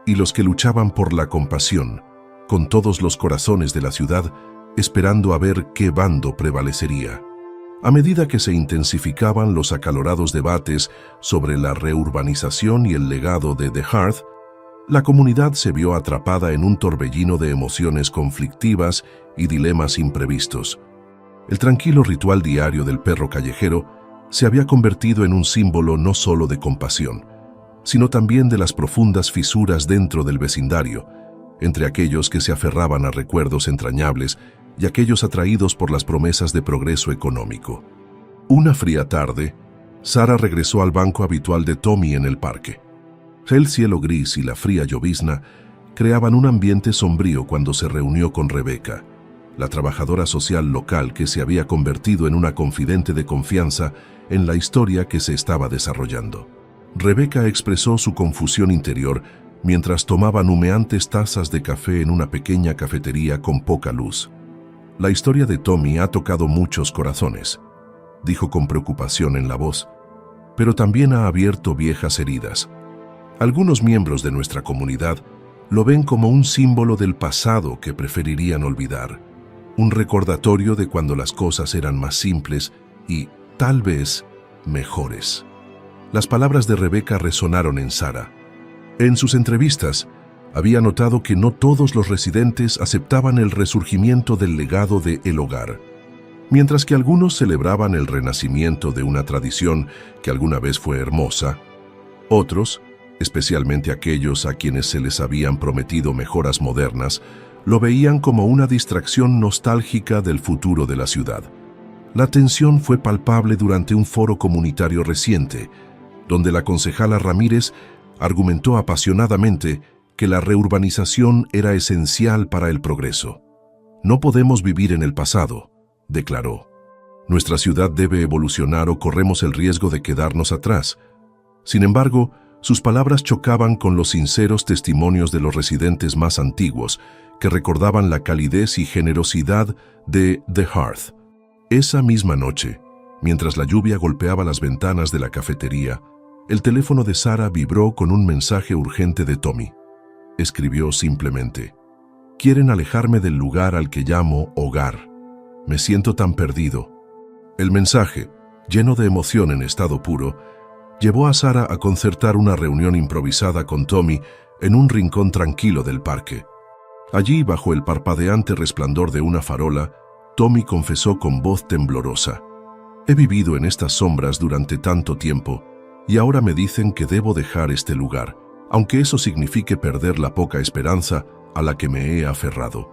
y los que luchaban por la compasión, con todos los corazones de la ciudad esperando a ver qué bando prevalecería. A medida que se intensificaban los acalorados debates sobre la reurbanización y el legado de The Hearth, la comunidad se vio atrapada en un torbellino de emociones conflictivas y dilemas imprevistos. El tranquilo ritual diario del perro callejero se había convertido en un símbolo no solo de compasión, sino también de las profundas fisuras dentro del vecindario, entre aquellos que se aferraban a recuerdos entrañables y aquellos atraídos por las promesas de progreso económico. Una fría tarde, Sara regresó al banco habitual de Tommy en el parque. El cielo gris y la fría llovizna creaban un ambiente sombrío cuando se reunió con Rebeca, la trabajadora social local que se había convertido en una confidente de confianza en la historia que se estaba desarrollando. Rebeca expresó su confusión interior mientras tomaban humeantes tazas de café en una pequeña cafetería con poca luz. La historia de Tommy ha tocado muchos corazones, dijo con preocupación en la voz, pero también ha abierto viejas heridas. Algunos miembros de nuestra comunidad lo ven como un símbolo del pasado que preferirían olvidar, un recordatorio de cuando las cosas eran más simples y, tal vez, mejores. Las palabras de Rebeca resonaron en Sara. En sus entrevistas, había notado que no todos los residentes aceptaban el resurgimiento del legado de El Hogar. Mientras que algunos celebraban el renacimiento de una tradición que alguna vez fue hermosa, otros, especialmente aquellos a quienes se les habían prometido mejoras modernas, lo veían como una distracción nostálgica del futuro de la ciudad. La tensión fue palpable durante un foro comunitario reciente, donde la concejala Ramírez argumentó apasionadamente que la reurbanización era esencial para el progreso. No podemos vivir en el pasado, declaró. Nuestra ciudad debe evolucionar o corremos el riesgo de quedarnos atrás. Sin embargo, sus palabras chocaban con los sinceros testimonios de los residentes más antiguos, que recordaban la calidez y generosidad de The Hearth. Esa misma noche, mientras la lluvia golpeaba las ventanas de la cafetería, el teléfono de Sara vibró con un mensaje urgente de Tommy. Escribió simplemente: «Quieren alejarme del lugar al que llamo hogar. Me siento tan perdido». El mensaje, lleno de emoción en estado puro, llevó a Sara a concertar una reunión improvisada con Tommy en un rincón tranquilo del parque. Allí, bajo el parpadeante resplandor de una farola, Tommy confesó con voz temblorosa: «He vivido en estas sombras durante tanto tiempo y ahora me dicen que debo dejar este lugar, aunque eso signifique perder la poca esperanza a la que me he aferrado».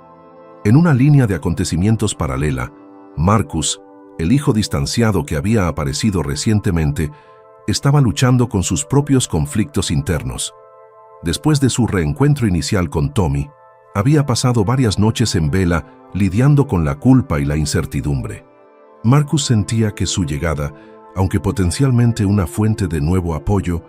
En una línea de acontecimientos paralela, Marcus, El hijo distanciado que había aparecido recientemente estaba luchando con sus propios conflictos internos. Después de su reencuentro inicial con Tommy, había pasado varias noches en vela lidiando con la culpa y la incertidumbre. Marcus sentía que su llegada, aunque potencialmente una fuente de nuevo apoyo,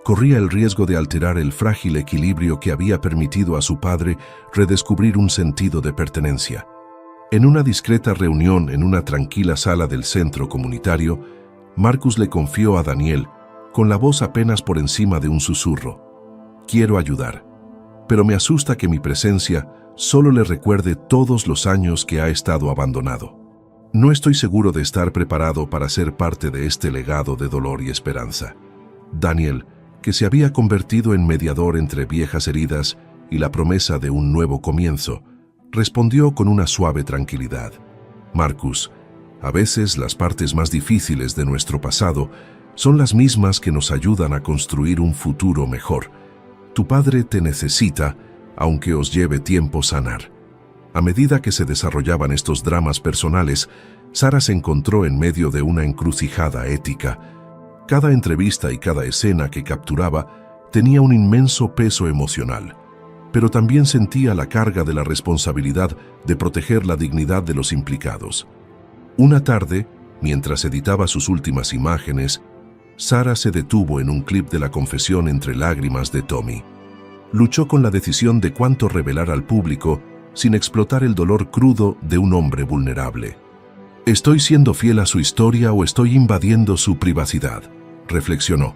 corría el riesgo de alterar el frágil equilibrio que había permitido a su padre redescubrir un sentido de pertenencia. En una discreta reunión en una tranquila sala del centro comunitario, Marcus le confió a Daniel, con la voz apenas por encima de un susurro: «Quiero ayudar, pero me asusta que mi presencia solo le recuerde todos los años que ha estado abandonado. No estoy seguro de estar preparado para ser parte de este legado de dolor y esperanza». Daniel, que se había convertido en mediador entre viejas heridas y la promesa de un nuevo comienzo, respondió con una suave tranquilidad: «Marcus, a veces las partes más difíciles de nuestro pasado son las mismas que nos ayudan a construir un futuro mejor. Tu padre te necesita, aunque os lleve tiempo sanar». A medida que se desarrollaban estos dramas personales, Sara se encontró en medio de una encrucijada ética. Cada entrevista y cada escena que capturaba tenía un inmenso peso emocional, pero también sentía la carga de la responsabilidad de proteger la dignidad de los implicados. Una tarde, mientras editaba sus últimas imágenes, Sara se detuvo en un clip de la confesión entre lágrimas de Tommy. Luchó con la decisión de cuánto revelar al público sin explotar el dolor crudo de un hombre vulnerable. «¿Estoy siendo fiel a su historia o estoy invadiendo su privacidad?», reflexionó,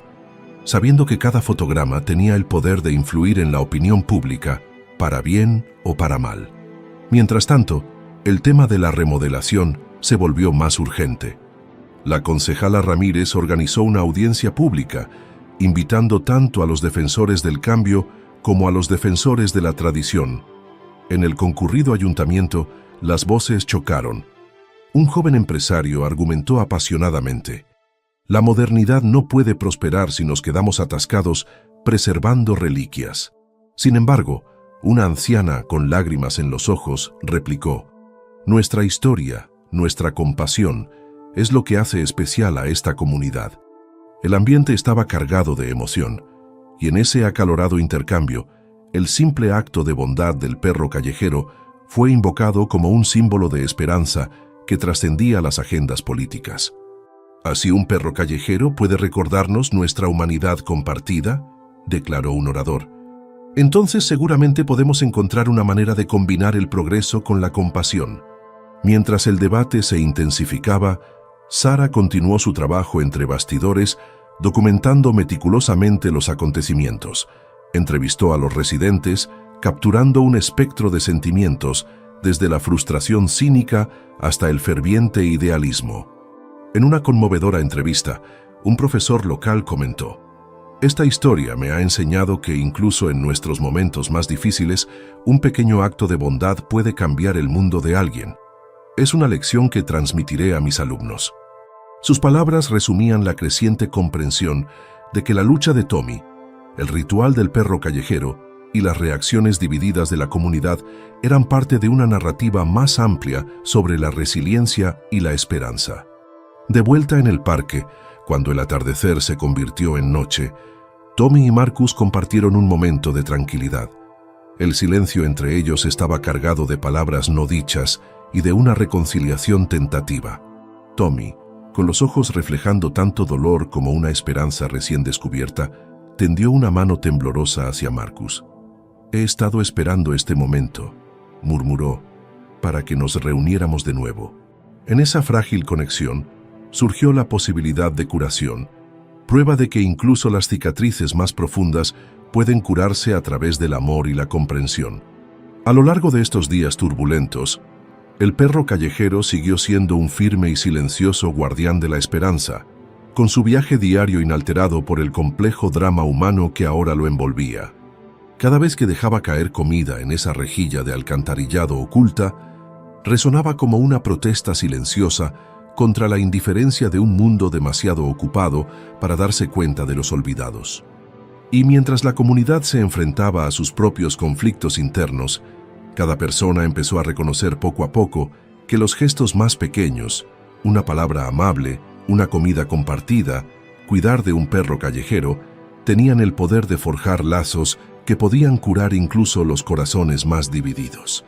sabiendo que cada fotograma tenía el poder de influir en la opinión pública, para bien o para mal. Mientras tanto, el tema de la remodelación se volvió más urgente. La concejala Ramírez organizó una audiencia pública, invitando tanto a los defensores del cambio como a los defensores de la tradición. En el concurrido ayuntamiento, las voces chocaron. Un joven empresario argumentó apasionadamente: «La modernidad no puede prosperar si nos quedamos atascados preservando reliquias». Sin embargo, una anciana con lágrimas en los ojos replicó: «Nuestra historia, nuestra compasión, es lo que hace especial a esta comunidad». El ambiente estaba cargado de emoción, y en ese acalorado intercambio, el simple acto de bondad del perro callejero fue invocado como un símbolo de esperanza que trascendía las agendas políticas. «Así un perro callejero puede recordarnos nuestra humanidad compartida», declaró un orador. «Entonces seguramente podemos encontrar una manera de combinar el progreso con la compasión». Mientras el debate se intensificaba, Sara continuó su trabajo entre bastidores, documentando meticulosamente los acontecimientos. Entrevistó a los residentes, capturando un espectro de sentimientos, desde la frustración cínica hasta el ferviente idealismo. En una conmovedora entrevista, un profesor local comentó: «Esta historia me ha enseñado que incluso en nuestros momentos más difíciles, un pequeño acto de bondad puede cambiar el mundo de alguien. Es una lección que transmitiré a mis alumnos». Sus palabras resumían la creciente comprensión de que la lucha de Tommy, el ritual del perro callejero y las reacciones divididas de la comunidad eran parte de una narrativa más amplia sobre la resiliencia y la esperanza. De vuelta en el parque, cuando el atardecer se convirtió en noche, Tommy y Marcus compartieron un momento de tranquilidad. El silencio entre ellos estaba cargado de palabras no dichas y de una reconciliación tentativa. Tommy, con los ojos reflejando tanto dolor como una esperanza recién descubierta, tendió una mano temblorosa hacia Marcus. «He estado esperando este momento», murmuró, «para que nos reuniéramos de nuevo». En esa frágil conexión surgió la posibilidad de curación, prueba de que incluso las cicatrices más profundas pueden curarse a través del amor y la comprensión. A lo largo de estos días turbulentos, el perro callejero siguió siendo un firme y silencioso guardián de la esperanza, con su viaje diario inalterado por el complejo drama humano que ahora lo envolvía. Cada vez que dejaba caer comida en esa rejilla de alcantarillado oculta, resonaba como una protesta silenciosa contra la indiferencia de un mundo demasiado ocupado para darse cuenta de los olvidados. Y mientras la comunidad se enfrentaba a sus propios conflictos internos, cada persona empezó a reconocer poco a poco que los gestos más pequeños, Una palabra amable, una comida compartida, cuidar de un perro callejero, tenían el poder de forjar lazos que podían curar incluso los corazones más divididos.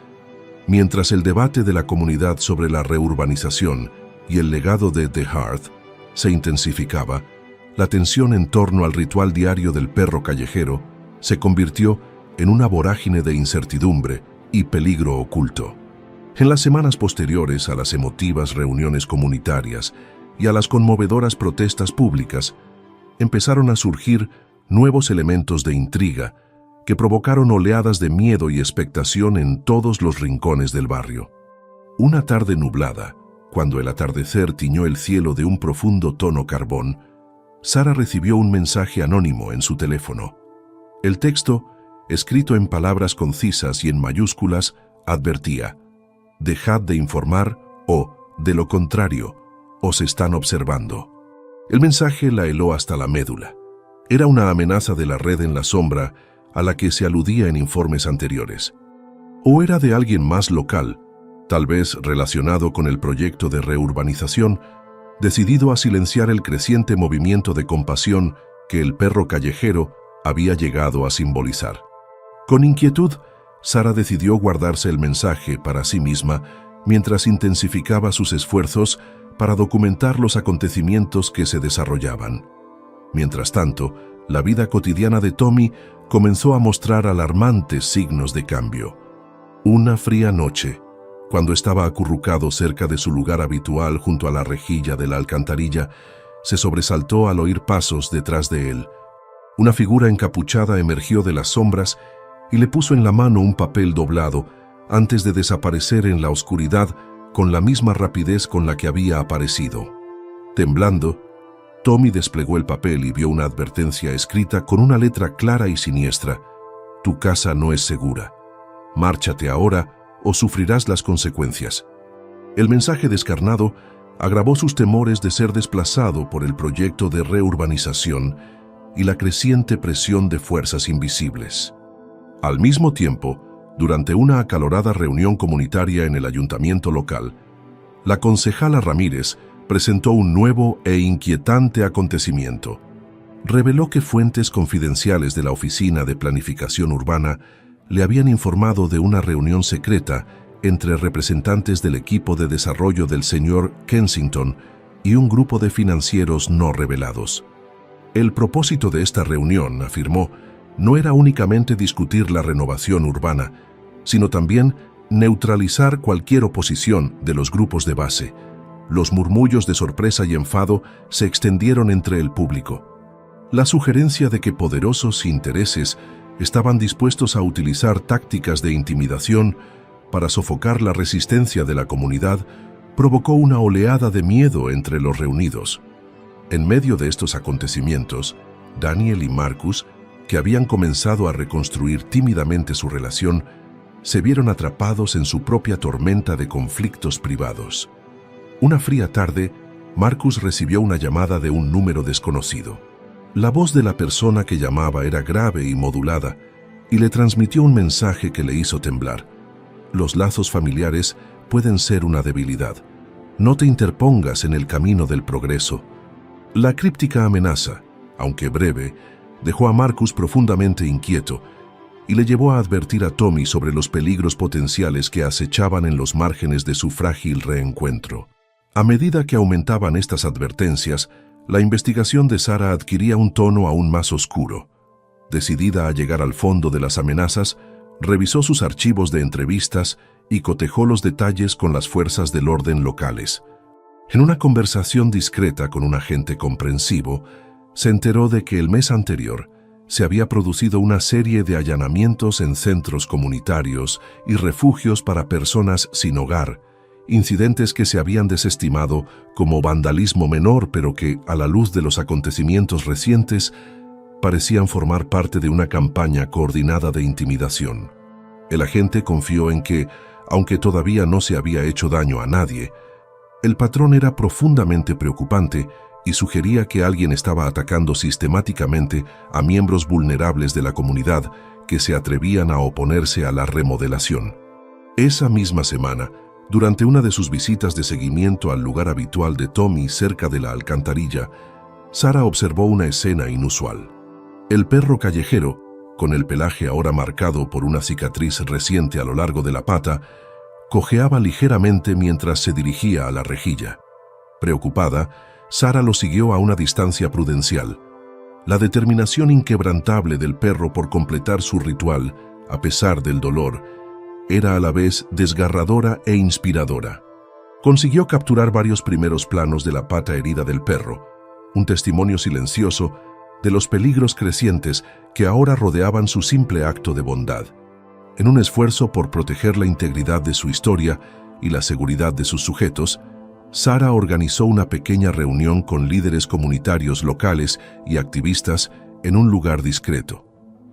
Mientras el debate de la comunidad sobre la reurbanización y el legado de The Hearth se intensificaba, la tensión en torno al ritual diario del perro callejero se convirtió en una vorágine de incertidumbre y peligro oculto. En las semanas posteriores a las emotivas reuniones comunitarias y a las conmovedoras protestas públicas, empezaron a surgir nuevos elementos de intriga que provocaron oleadas de miedo y expectación en todos los rincones del barrio. Una tarde nublada, cuando el atardecer tiñó el cielo de un profundo tono carbón, Sara recibió un mensaje anónimo en su teléfono. El texto, escrito en palabras concisas y en mayúsculas, advertía: «Dejad de informar o, de lo contrario, os están observando». El mensaje la heló hasta la médula. Era una amenaza de la red en la sombra a la que se aludía en informes anteriores. O era de alguien más local, tal vez relacionado con el proyecto de reurbanización, decidido a silenciar el creciente movimiento de compasión que el perro callejero había llegado a simbolizar. Con inquietud, Sara decidió guardarse el mensaje para sí misma mientras intensificaba sus esfuerzos para documentar los acontecimientos que se desarrollaban. Mientras tanto, la vida cotidiana de Tommy comenzó a mostrar alarmantes signos de cambio. Una fría noche, cuando estaba acurrucado cerca de su lugar habitual junto a la rejilla de la alcantarilla, se sobresaltó al oír pasos detrás de él. Una figura encapuchada emergió de las sombras y le puso en la mano un papel doblado antes de desaparecer en la oscuridad con la misma rapidez con la que había aparecido. Temblando, Tommy desplegó el papel y vio una advertencia escrita con una letra clara y siniestra: «Tu casa no es segura. Márchate ahora o sufrirás las consecuencias». El mensaje descarnado agravó sus temores de ser desplazado por el proyecto de reurbanización y la creciente presión de fuerzas invisibles. Al mismo tiempo, durante una acalorada reunión comunitaria en el ayuntamiento local, la concejala Ramírez presentó un nuevo e inquietante acontecimiento. Reveló que fuentes confidenciales de la Oficina de Planificación Urbana le habían informado de una reunión secreta entre representantes del equipo de desarrollo del señor Kensington y un grupo de financieros no revelados. El propósito de esta reunión, afirmó, no era únicamente discutir la renovación urbana, sino también neutralizar cualquier oposición de los grupos de base. Los murmullos de sorpresa y enfado se extendieron entre el público. La sugerencia de que poderosos intereses estaban dispuestos a utilizar tácticas de intimidación para sofocar la resistencia de la comunidad provocó una oleada de miedo entre los reunidos. En medio de estos acontecimientos, Daniel y Marcus, que habían comenzado a reconstruir tímidamente su relación, se vieron atrapados en su propia tormenta de conflictos privados. Una fría tarde, Marcus recibió una llamada de un número desconocido. La voz de la persona que llamaba era grave y modulada, y le transmitió un mensaje que le hizo temblar. Los lazos familiares pueden ser una debilidad. No te interpongas en el camino del progreso. La críptica amenaza, aunque breve, dejó a Marcus profundamente inquieto y le llevó a advertir a Tommy sobre los peligros potenciales que acechaban en los márgenes de su frágil reencuentro. A medida que aumentaban estas advertencias, la investigación de Sara adquiría un tono aún más oscuro. Decidida a llegar al fondo de las amenazas, revisó sus archivos de entrevistas y cotejó los detalles con las fuerzas del orden locales. En una conversación discreta con un agente comprensivo, se enteró de que el mes anterior se había producido una serie de allanamientos en centros comunitarios y refugios para personas sin hogar, incidentes que se habían desestimado como vandalismo menor, pero que, a la luz de los acontecimientos recientes, parecían formar parte de una campaña coordinada de intimidación. El agente confió en que, aunque todavía no se había hecho daño a nadie, el patrón era profundamente preocupante y sugería que alguien estaba atacando sistemáticamente a miembros vulnerables de la comunidad que se atrevían a oponerse a la remodelación. Esa misma semana, Durante una de sus visitas de seguimiento al lugar habitual de Tommy cerca de la alcantarilla, Sara observó una escena inusual. El perro callejero, con el pelaje ahora marcado por una cicatriz reciente a lo largo de la pata, cojeaba ligeramente mientras se dirigía a la rejilla. Preocupada, Sara lo siguió a una distancia prudencial. La determinación inquebrantable del perro por completar su ritual, a pesar del dolor, era a la vez desgarradora e inspiradora. Consiguió capturar varios primeros planos de la pata herida del perro, un testimonio silencioso de los peligros crecientes que ahora rodeaban su simple acto de bondad. En un esfuerzo por proteger la integridad de su historia y la seguridad de sus sujetos, Sara organizó una pequeña reunión con líderes comunitarios locales y activistas en un lugar discreto,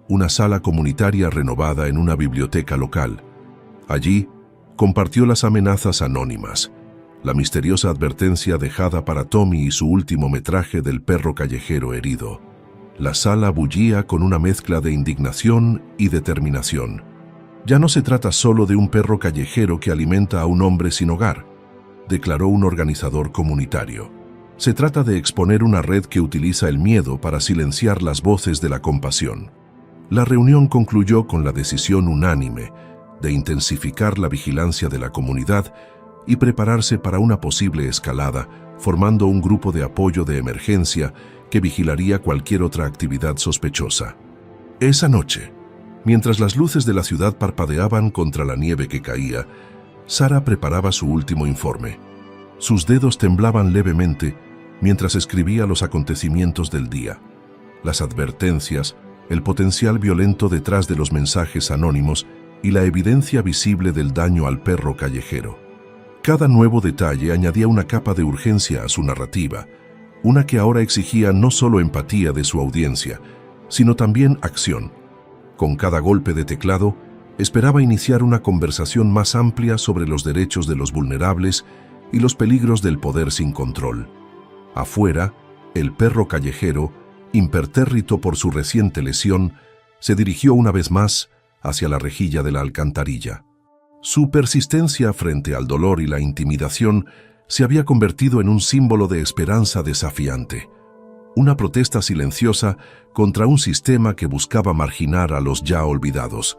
una sala comunitaria renovada en una biblioteca local. Allí, compartió las amenazas anónimas, la misteriosa advertencia dejada para Tommy y su último metraje del perro callejero herido. La sala bullía con una mezcla de indignación y determinación. Ya no se trata solo de un perro callejero que alimenta a un hombre sin hogar, declaró un organizador comunitario. Se trata de exponer una red que utiliza el miedo para silenciar las voces de la compasión. La reunión concluyó con la decisión unánime de intensificar la vigilancia de la comunidad y prepararse para una posible escalada, formando un grupo de apoyo de emergencia que vigilaría cualquier otra actividad sospechosa. Esa noche, mientras las luces de la ciudad parpadeaban contra la nieve que caía, Sara preparaba su último informe. Sus dedos temblaban levemente mientras escribía los acontecimientos del día, las advertencias, el potencial violento detrás de los mensajes anónimos y la evidencia visible del daño al perro callejero. Cada nuevo detalle añadía una capa de urgencia a su narrativa, una que ahora exigía no solo empatía de su audiencia, sino también acción. Con cada golpe de teclado, esperaba iniciar una conversación más amplia sobre los derechos de los vulnerables y los peligros del poder sin control. Afuera, el perro callejero, impertérrito por su reciente lesión, se dirigió una vez más hacia la rejilla de la alcantarilla. Su persistencia frente al dolor y la intimidación se había convertido en un símbolo de esperanza desafiante, una protesta silenciosa contra un sistema que buscaba marginar a los ya olvidados.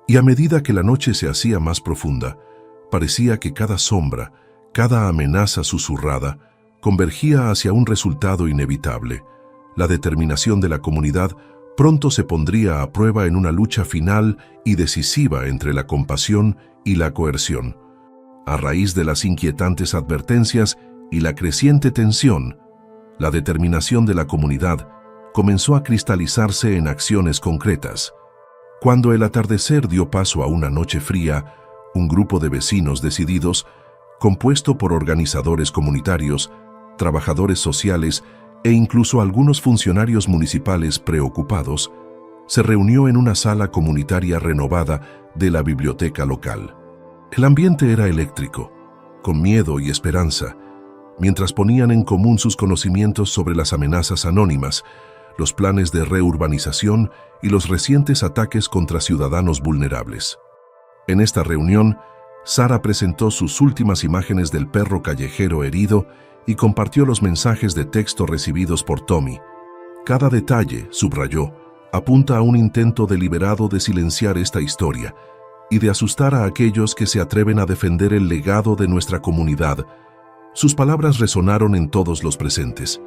Y a medida que la noche se hacía más profunda, parecía que cada sombra, cada amenaza susurrada, convergía hacia un resultado inevitable. La determinación de la comunidad pronto se pondría a prueba en una lucha final y decisiva entre la compasión y la coerción. A raíz de las inquietantes advertencias y la creciente tensión, la determinación de la comunidad comenzó a cristalizarse en acciones concretas. Cuando el atardecer dio paso a una noche fría, un grupo de vecinos decididos, compuesto por organizadores comunitarios, trabajadores sociales e incluso algunos funcionarios municipales preocupados, se reunió en una sala comunitaria renovada de la biblioteca local. El ambiente era eléctrico, con miedo y esperanza, mientras ponían en común sus conocimientos sobre las amenazas anónimas, los planes de reurbanización y los recientes ataques contra ciudadanos vulnerables. En esta reunión, Sara presentó sus últimas imágenes del perro callejero herido y compartió los mensajes de texto recibidos por Tommy. Cada detalle, subrayó, apunta a un intento deliberado de silenciar esta historia y de asustar a aquellos que se atreven a defender el legado de nuestra comunidad. Sus palabras resonaron en todos los presentes.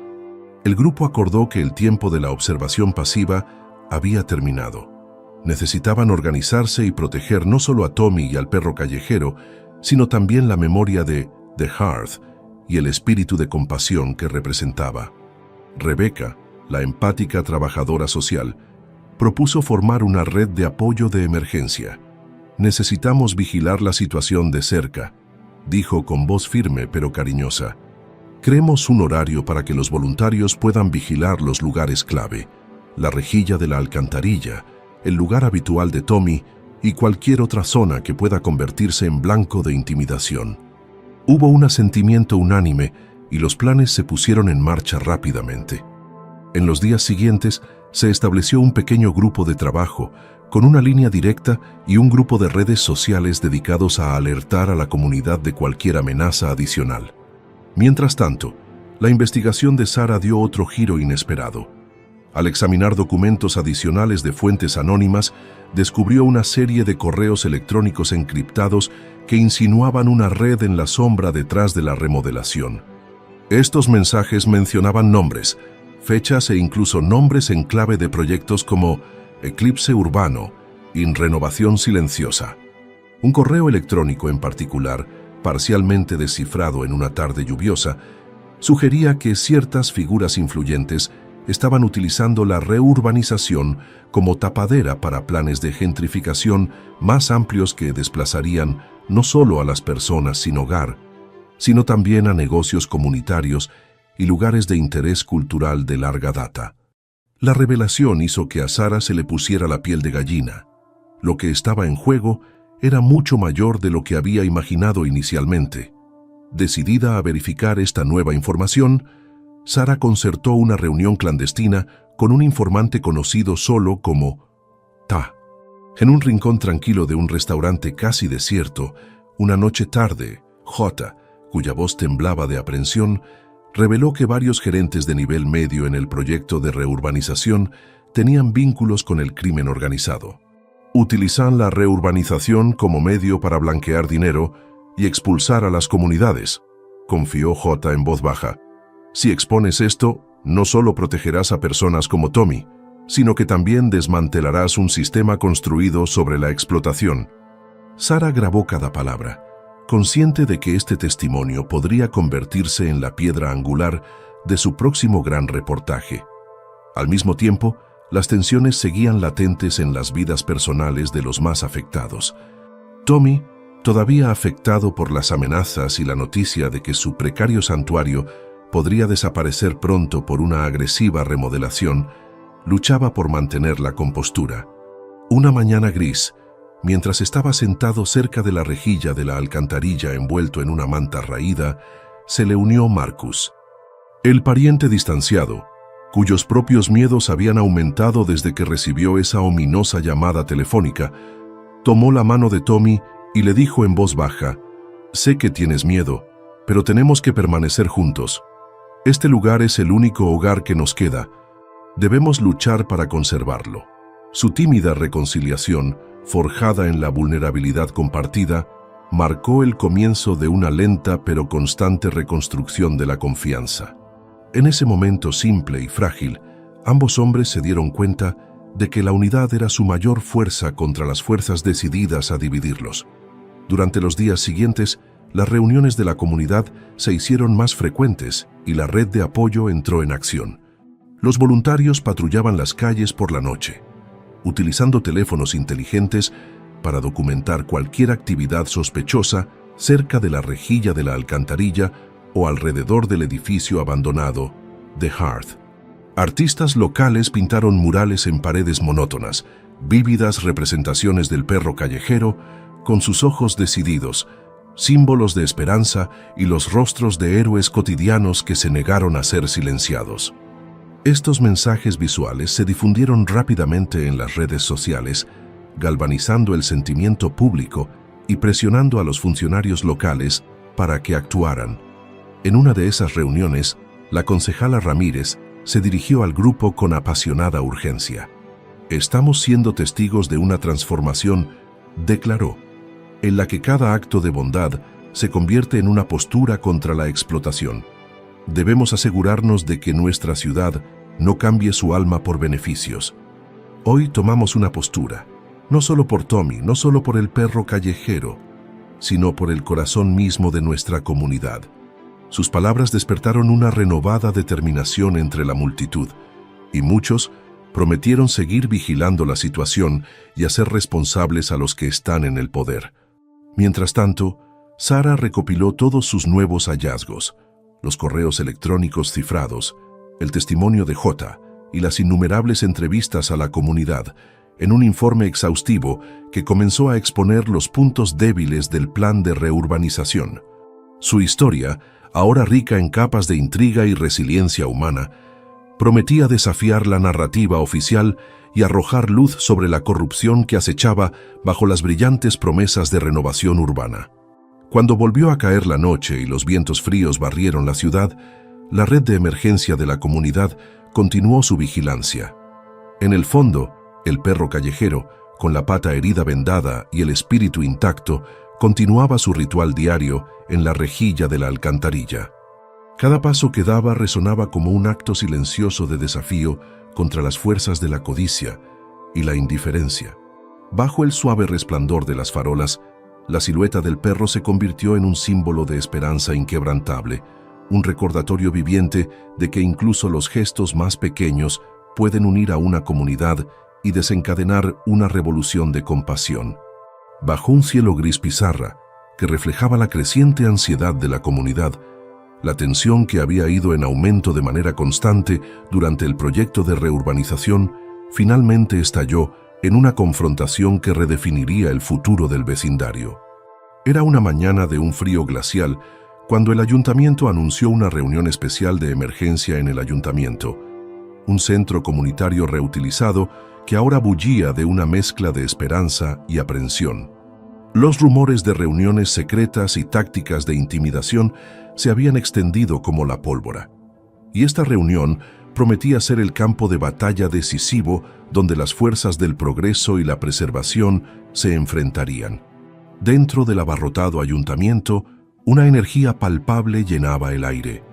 El grupo acordó que el tiempo de la observación pasiva había terminado. Necesitaban organizarse y proteger no solo a Tommy y al perro callejero, sino también la memoria de The Hearth y el espíritu de compasión que representaba. Rebecca, la empática trabajadora social, propuso formar una red de apoyo de emergencia. Necesitamos vigilar la situación de cerca, dijo con voz firme pero cariñosa. Creemos un horario para que los voluntarios puedan vigilar los lugares clave, la rejilla de la alcantarilla, el lugar habitual de Tommy y cualquier otra zona que pueda convertirse en blanco de intimidación. Hubo un asentimiento unánime y los planes se pusieron en marcha rápidamente. En los días siguientes se estableció un pequeño grupo de trabajo con una línea directa y un grupo de redes sociales dedicados a alertar a la comunidad de cualquier amenaza adicional. Mientras tanto, la investigación de Sara dio otro giro inesperado. Al examinar documentos adicionales de fuentes anónimas, descubrió una serie de correos electrónicos encriptados que insinuaban una red en la sombra detrás de la remodelación. Estos mensajes mencionaban nombres, fechas e incluso nombres en clave de proyectos como Eclipse Urbano y Renovación Silenciosa. Un correo electrónico en particular, parcialmente descifrado en una tarde lluviosa, sugería que ciertas figuras influyentes estaban utilizando la reurbanización como tapadera para planes de gentrificación más amplios que desplazarían no solo a las personas sin hogar, sino también a negocios comunitarios y lugares de interés cultural de larga data. La revelación hizo que a Sara se le pusiera la piel de gallina. Lo que estaba en juego era mucho mayor de lo que había imaginado inicialmente. Decidida a verificar esta nueva información, Sara concertó una reunión clandestina con un informante conocido solo como Ta. En un rincón tranquilo de un restaurante casi desierto, una noche tarde, J, cuya voz temblaba de aprensión, reveló que varios gerentes de nivel medio en el proyecto de reurbanización tenían vínculos con el crimen organizado. Utilizan la reurbanización como medio para blanquear dinero y expulsar a las comunidades, confió J en voz baja. Si expones esto, no solo protegerás a personas como Tommy, sino que también desmantelarás un sistema construido sobre la explotación. Sara grabó cada palabra, consciente de que este testimonio podría convertirse en la piedra angular de su próximo gran reportaje. Al mismo tiempo, las tensiones seguían latentes en las vidas personales de los más afectados. Tommy, todavía afectado por las amenazas y la noticia de que su precario santuario podría desaparecer pronto por una agresiva remodelación, luchaba por mantener la compostura. Una mañana gris, mientras estaba sentado cerca de la rejilla de la alcantarilla envuelto en una manta raída, se le unió Marcus. El pariente distanciado, cuyos propios miedos habían aumentado desde que recibió esa ominosa llamada telefónica, tomó la mano de Tommy y le dijo en voz baja: «Sé que tienes miedo, pero tenemos que permanecer juntos. Este lugar es el único hogar que nos queda. Debemos luchar para conservarlo». Su tímida reconciliación, forjada en la vulnerabilidad compartida, marcó el comienzo de una lenta pero constante reconstrucción de la confianza. En ese momento simple y frágil, ambos hombres se dieron cuenta de que la unidad era su mayor fuerza contra las fuerzas decididas a dividirlos. Durante los días siguientes, las reuniones de la comunidad se hicieron más frecuentes y la red de apoyo entró en acción. Los voluntarios patrullaban las calles por la noche, utilizando teléfonos inteligentes para documentar cualquier actividad sospechosa cerca de la rejilla de la alcantarilla o alrededor del edificio abandonado, The Hearth. Artistas locales pintaron murales en paredes monótonas, vívidas representaciones del perro callejero con sus ojos decididos, símbolos de esperanza y los rostros de héroes cotidianos que se negaron a ser silenciados. Estos mensajes visuales se difundieron rápidamente en las redes sociales, galvanizando el sentimiento público y presionando a los funcionarios locales para que actuaran. En una de esas reuniones, la concejala Ramírez se dirigió al grupo con apasionada urgencia. «Estamos siendo testigos de una transformación», declaró, «en la que cada acto de bondad se convierte en una postura contra la explotación. Debemos asegurarnos de que nuestra ciudad no cambie su alma por beneficios. Hoy tomamos una postura, no solo por Tommy, no solo por el perro callejero, sino por el corazón mismo de nuestra comunidad». Sus palabras despertaron una renovada determinación entre la multitud, y muchos prometieron seguir vigilando la situación y hacer responsables a los que están en el poder. Mientras tanto, Sara recopiló todos sus nuevos hallazgos, los correos electrónicos cifrados, el testimonio de J y las innumerables entrevistas a la comunidad, en un informe exhaustivo que comenzó a exponer los puntos débiles del plan de reurbanización. Su historia, ahora rica en capas de intriga y resiliencia humana, prometía desafiar la narrativa oficial y arrojar luz sobre la corrupción que acechaba bajo las brillantes promesas de renovación urbana. Cuando volvió a caer la noche y los vientos fríos barrieron la ciudad, la red de emergencia de la comunidad continuó su vigilancia. En el fondo, el perro callejero, con la pata herida vendada y el espíritu intacto, continuaba su ritual diario en la rejilla de la alcantarilla. Cada paso que daba resonaba como un acto silencioso de desafío contra las fuerzas de la codicia y la indiferencia. Bajo el suave resplandor de las farolas, la silueta del perro se convirtió en un símbolo de esperanza inquebrantable, un recordatorio viviente de que incluso los gestos más pequeños pueden unir a una comunidad y desencadenar una revolución de compasión. Bajo un cielo gris pizarra, que reflejaba la creciente ansiedad de la comunidad, la tensión que había ido en aumento de manera constante durante el proyecto de reurbanización, finalmente estalló en una confrontación que redefiniría el futuro del vecindario. Era una mañana de un frío glacial cuando el ayuntamiento anunció una reunión especial de emergencia en el ayuntamiento, un centro comunitario reutilizado que ahora bullía de una mezcla de esperanza y aprensión. Los rumores de reuniones secretas y tácticas de intimidación se habían extendido como la pólvora, y esta reunión prometía ser el campo de batalla decisivo donde las fuerzas del progreso y la preservación se enfrentarían. Dentro del abarrotado ayuntamiento, una energía palpable llenaba el aire.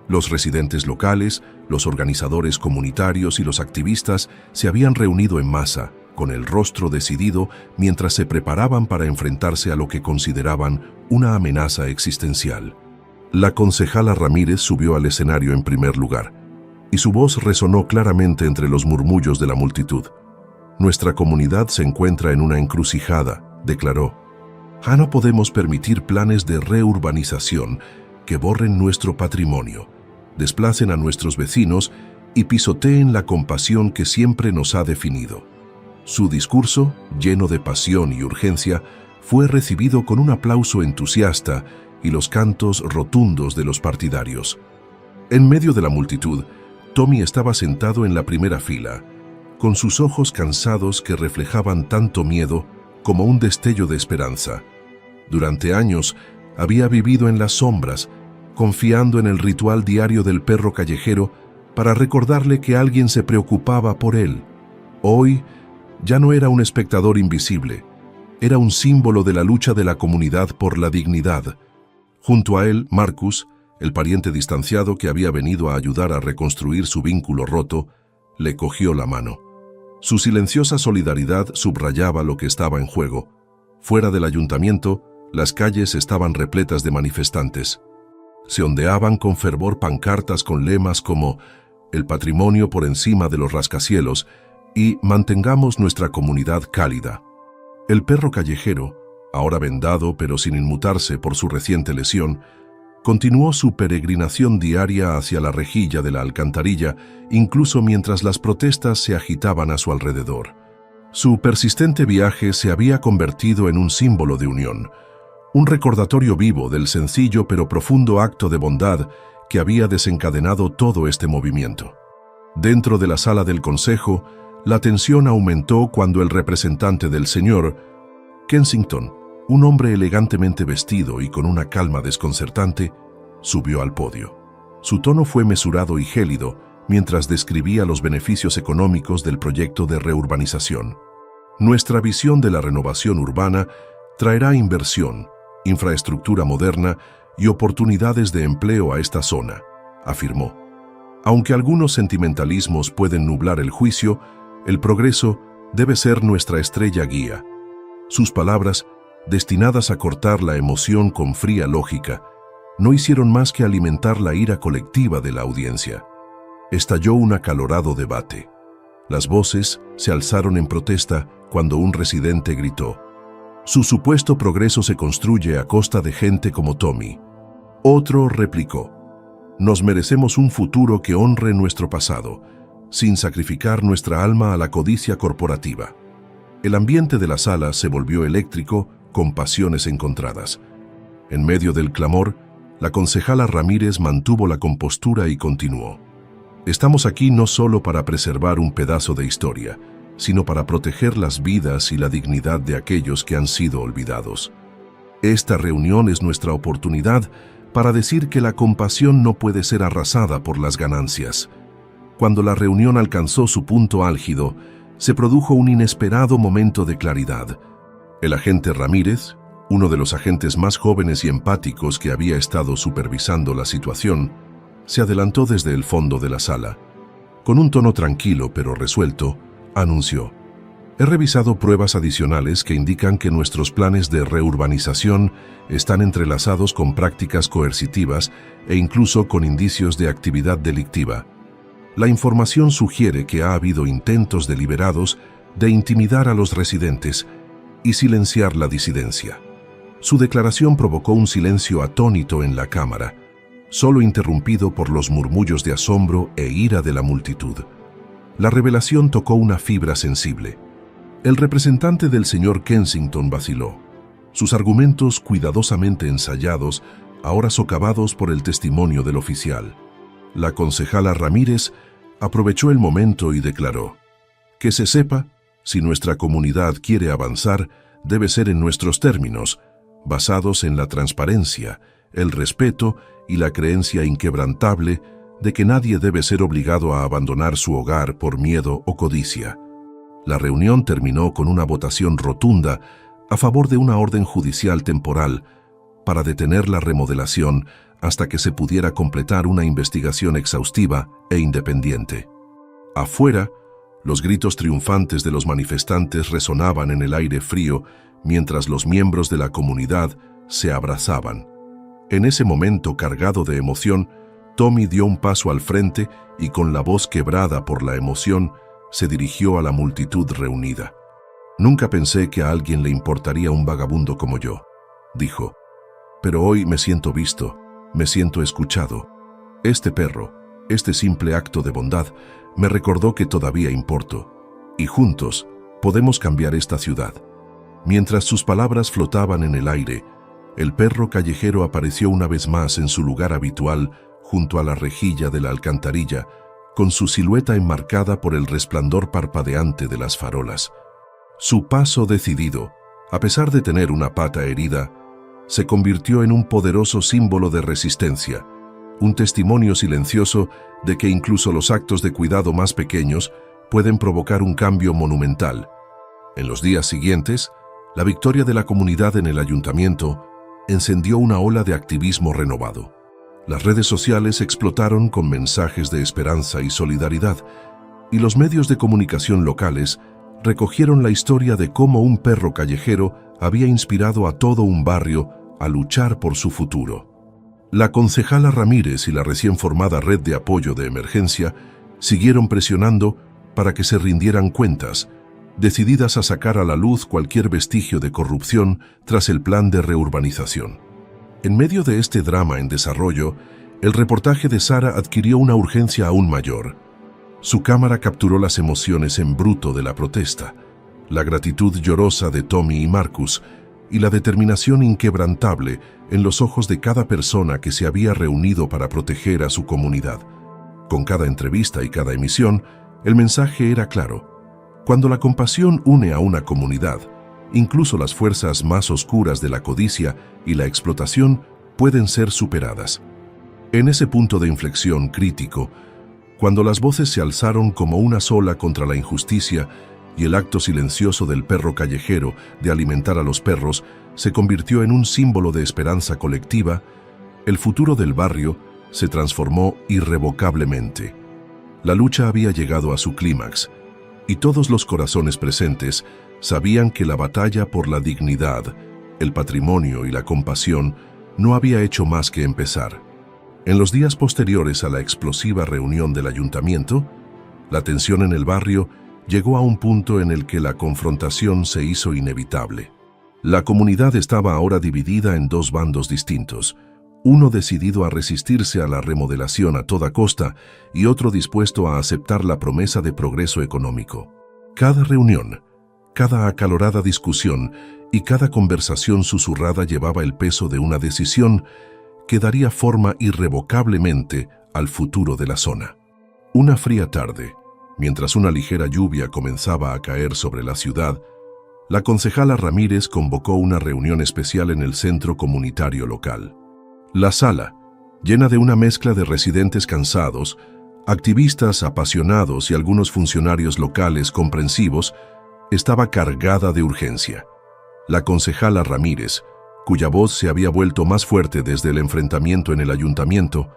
Los residentes locales, los organizadores comunitarios y los activistas se habían reunido en masa, con el rostro decidido mientras se preparaban para enfrentarse a lo que consideraban una amenaza existencial. La concejala Ramírez subió al escenario en primer lugar, y su voz resonó claramente entre los murmullos de la multitud. «Nuestra comunidad se encuentra en una encrucijada», declaró. «Ya no podemos permitir planes de reurbanización que borren nuestro patrimonio, desplacen a nuestros vecinos y pisoteen la compasión que siempre nos ha definido». Su discurso, lleno de pasión y urgencia, fue recibido con un aplauso entusiasta y los cantos rotundos de los partidarios. En medio de la multitud, Tommy estaba sentado en la primera fila, con sus ojos cansados que reflejaban tanto miedo como un destello de esperanza. Durante años había vivido en las sombras, confiando en el ritual diario del perro callejero para recordarle que alguien se preocupaba por él. Hoy ya no era un espectador invisible, era un símbolo de la lucha de la comunidad por la dignidad. Junto a él, Marcus, el pariente distanciado que había venido a ayudar a reconstruir su vínculo roto, le cogió la mano. Su silenciosa solidaridad subrayaba lo que estaba en juego. Fuera del ayuntamiento, las calles estaban repletas de manifestantes. Se ondeaban con fervor pancartas con lemas como «El patrimonio por encima de los rascacielos» y «Mantengamos nuestra comunidad cálida». El perro callejero, ahora vendado pero sin inmutarse por su reciente lesión, continuó su peregrinación diaria hacia la rejilla de la alcantarilla, incluso mientras las protestas se agitaban a su alrededor. Su persistente viaje se había convertido en un símbolo de unión, un recordatorio vivo del sencillo pero profundo acto de bondad que había desencadenado todo este movimiento. Dentro de la sala del consejo, la tensión aumentó cuando el representante del señor, Kensington, un hombre elegantemente vestido y con una calma desconcertante, subió al podio. Su tono fue mesurado y gélido mientras describía los beneficios económicos del proyecto de reurbanización. Nuestra visión de la renovación urbana traerá inversión, infraestructura moderna y oportunidades de empleo a esta zona, afirmó. Aunque algunos sentimentalismos pueden nublar el juicio, el progreso debe ser nuestra estrella guía. Sus palabras, destinadas a cortar la emoción con fría lógica, no hicieron más que alimentar la ira colectiva de la audiencia. Estalló un acalorado debate. Las voces se alzaron en protesta cuando un residente gritó: «Su supuesto progreso se construye a costa de gente como Tommy». Otro replicó: «Nos merecemos un futuro que honre nuestro pasado, sin sacrificar nuestra alma a la codicia corporativa». El ambiente de la sala se volvió eléctrico, con pasiones encontradas. En medio del clamor, la concejala Ramírez mantuvo la compostura y continuó: «Estamos aquí no solo para preservar un pedazo de historia, sino para proteger las vidas y la dignidad de aquellos que han sido olvidados. Esta reunión es nuestra oportunidad para decir que la compasión no puede ser arrasada por las ganancias. Cuando la reunión alcanzó su punto álgido, se produjo un inesperado momento de claridad. El agente Ramírez, uno de los agentes más jóvenes y empáticos que había estado supervisando la situación, se adelantó desde el fondo de la sala. Con un tono tranquilo pero resuelto, anunció: «He revisado pruebas adicionales que indican que nuestros planes de reurbanización están entrelazados con prácticas coercitivas e incluso con indicios de actividad delictiva. La información sugiere que ha habido intentos deliberados de intimidar a los residentes y silenciar la disidencia». Su declaración provocó un silencio atónito en la cámara, solo interrumpido por los murmullos de asombro e ira de la multitud. La revelación tocó una fibra sensible. El representante del señor Kensington vaciló. Sus argumentos, cuidadosamente ensayados, ahora socavados por el testimonio del oficial. La concejala Ramírez aprovechó el momento y declaró: «Que se sepa, si nuestra comunidad quiere avanzar, debe ser en nuestros términos, basados en la transparencia, el respeto y la creencia inquebrantable de que nadie debe ser obligado a abandonar su hogar por miedo o codicia». La reunión terminó con una votación rotunda a favor de una orden judicial temporal para detener la remodelación hasta que se pudiera completar una investigación exhaustiva e independiente. Afuera, los gritos triunfantes de los manifestantes resonaban en el aire frío mientras los miembros de la comunidad se abrazaban. En ese momento cargado de emoción, Tommy dio un paso al frente y con la voz quebrada por la emoción, se dirigió a la multitud reunida. «Nunca pensé que a alguien le importaría un vagabundo como yo», dijo. «Pero hoy me siento visto, me siento escuchado. Este perro, este simple acto de bondad, me recordó que todavía importo, y juntos podemos cambiar esta ciudad». Mientras sus palabras flotaban en el aire, el perro callejero apareció una vez más en su lugar habitual junto a la rejilla de la alcantarilla, con su silueta enmarcada por el resplandor parpadeante de las farolas. Su paso decidido, a pesar de tener una pata herida, se convirtió en un poderoso símbolo de resistencia, un testimonio silencioso de que incluso los actos de cuidado más pequeños pueden provocar un cambio monumental. En los días siguientes, la victoria de la comunidad en el ayuntamiento encendió una ola de activismo renovado. Las redes sociales explotaron con mensajes de esperanza y solidaridad, y los medios de comunicación locales recogieron la historia de cómo un perro callejero había inspirado a todo un barrio a luchar por su futuro. La concejala Ramírez y la recién formada red de apoyo de emergencia siguieron presionando para que se rindieran cuentas, decididas a sacar a la luz cualquier vestigio de corrupción tras el plan de reurbanización. En medio de este drama en desarrollo, el reportaje de Sara adquirió una urgencia aún mayor. Su cámara capturó las emociones en bruto de la protesta, la gratitud llorosa de Tommy y Marcus y la determinación inquebrantable en los ojos de cada persona que se había reunido para proteger a su comunidad. Con cada entrevista y cada emisión, el mensaje era claro: cuando la compasión une a una comunidad, incluso las fuerzas más oscuras de la codicia y la explotación pueden ser superadas. En ese punto de inflexión crítico, cuando las voces se alzaron como una sola contra la injusticia y el acto silencioso del perro callejero de alimentar a los perros se convirtió en un símbolo de esperanza colectiva, el futuro del barrio se transformó irrevocablemente. La lucha había llegado a su clímax, y todos los corazones presentes sabían que la batalla por la dignidad, el patrimonio y la compasión no había hecho más que empezar. En los días posteriores a la explosiva reunión del ayuntamiento, la tensión en el barrio llegó a un punto en el que la confrontación se hizo inevitable. La comunidad estaba ahora dividida en dos bandos distintos, uno decidido a resistirse a la remodelación a toda costa y otro dispuesto a aceptar la promesa de progreso económico. Cada reunión, cada acalorada discusión y cada conversación susurrada llevaba el peso de una decisión que daría forma irrevocablemente al futuro de la zona. Una fría tarde, Mientras una ligera lluvia comenzaba a caer sobre la ciudad, la concejala Ramírez convocó una reunión especial en el centro comunitario local. La sala, llena de una mezcla de residentes cansados, activistas apasionados y algunos funcionarios locales comprensivos, estaba cargada de urgencia. La concejala Ramírez, cuya voz se había vuelto más fuerte desde el enfrentamiento en el ayuntamiento,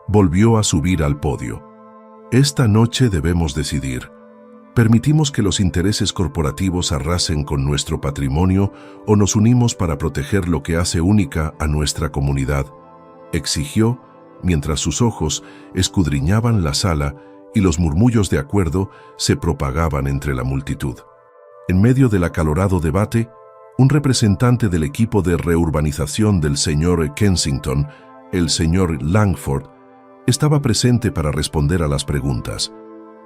volvió a subir al podio. Esta noche debemos decidir. ¿Permitimos que los intereses corporativos arrasen con nuestro patrimonio o nos unimos para proteger lo que hace única a nuestra comunidad?, exigió, mientras sus ojos escudriñaban la sala y los murmullos de acuerdo se propagaban entre la multitud. En medio del acalorado debate, un representante del equipo de reurbanización del señor Kensington, el señor Langford, estaba presente para responder a las preguntas.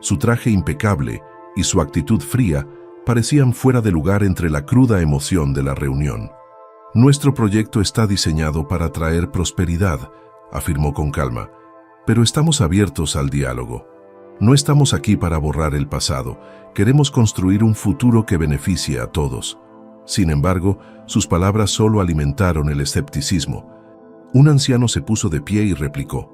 Su traje impecable y su actitud fría parecían fuera de lugar entre la cruda emoción de la reunión. «Nuestro proyecto está diseñado para traer prosperidad», afirmó con calma, «pero estamos abiertos al diálogo. No estamos aquí para borrar el pasado, queremos construir un futuro que beneficie a todos». Sin embargo, sus palabras solo alimentaron el escepticismo. Un anciano se puso de pie y replicó: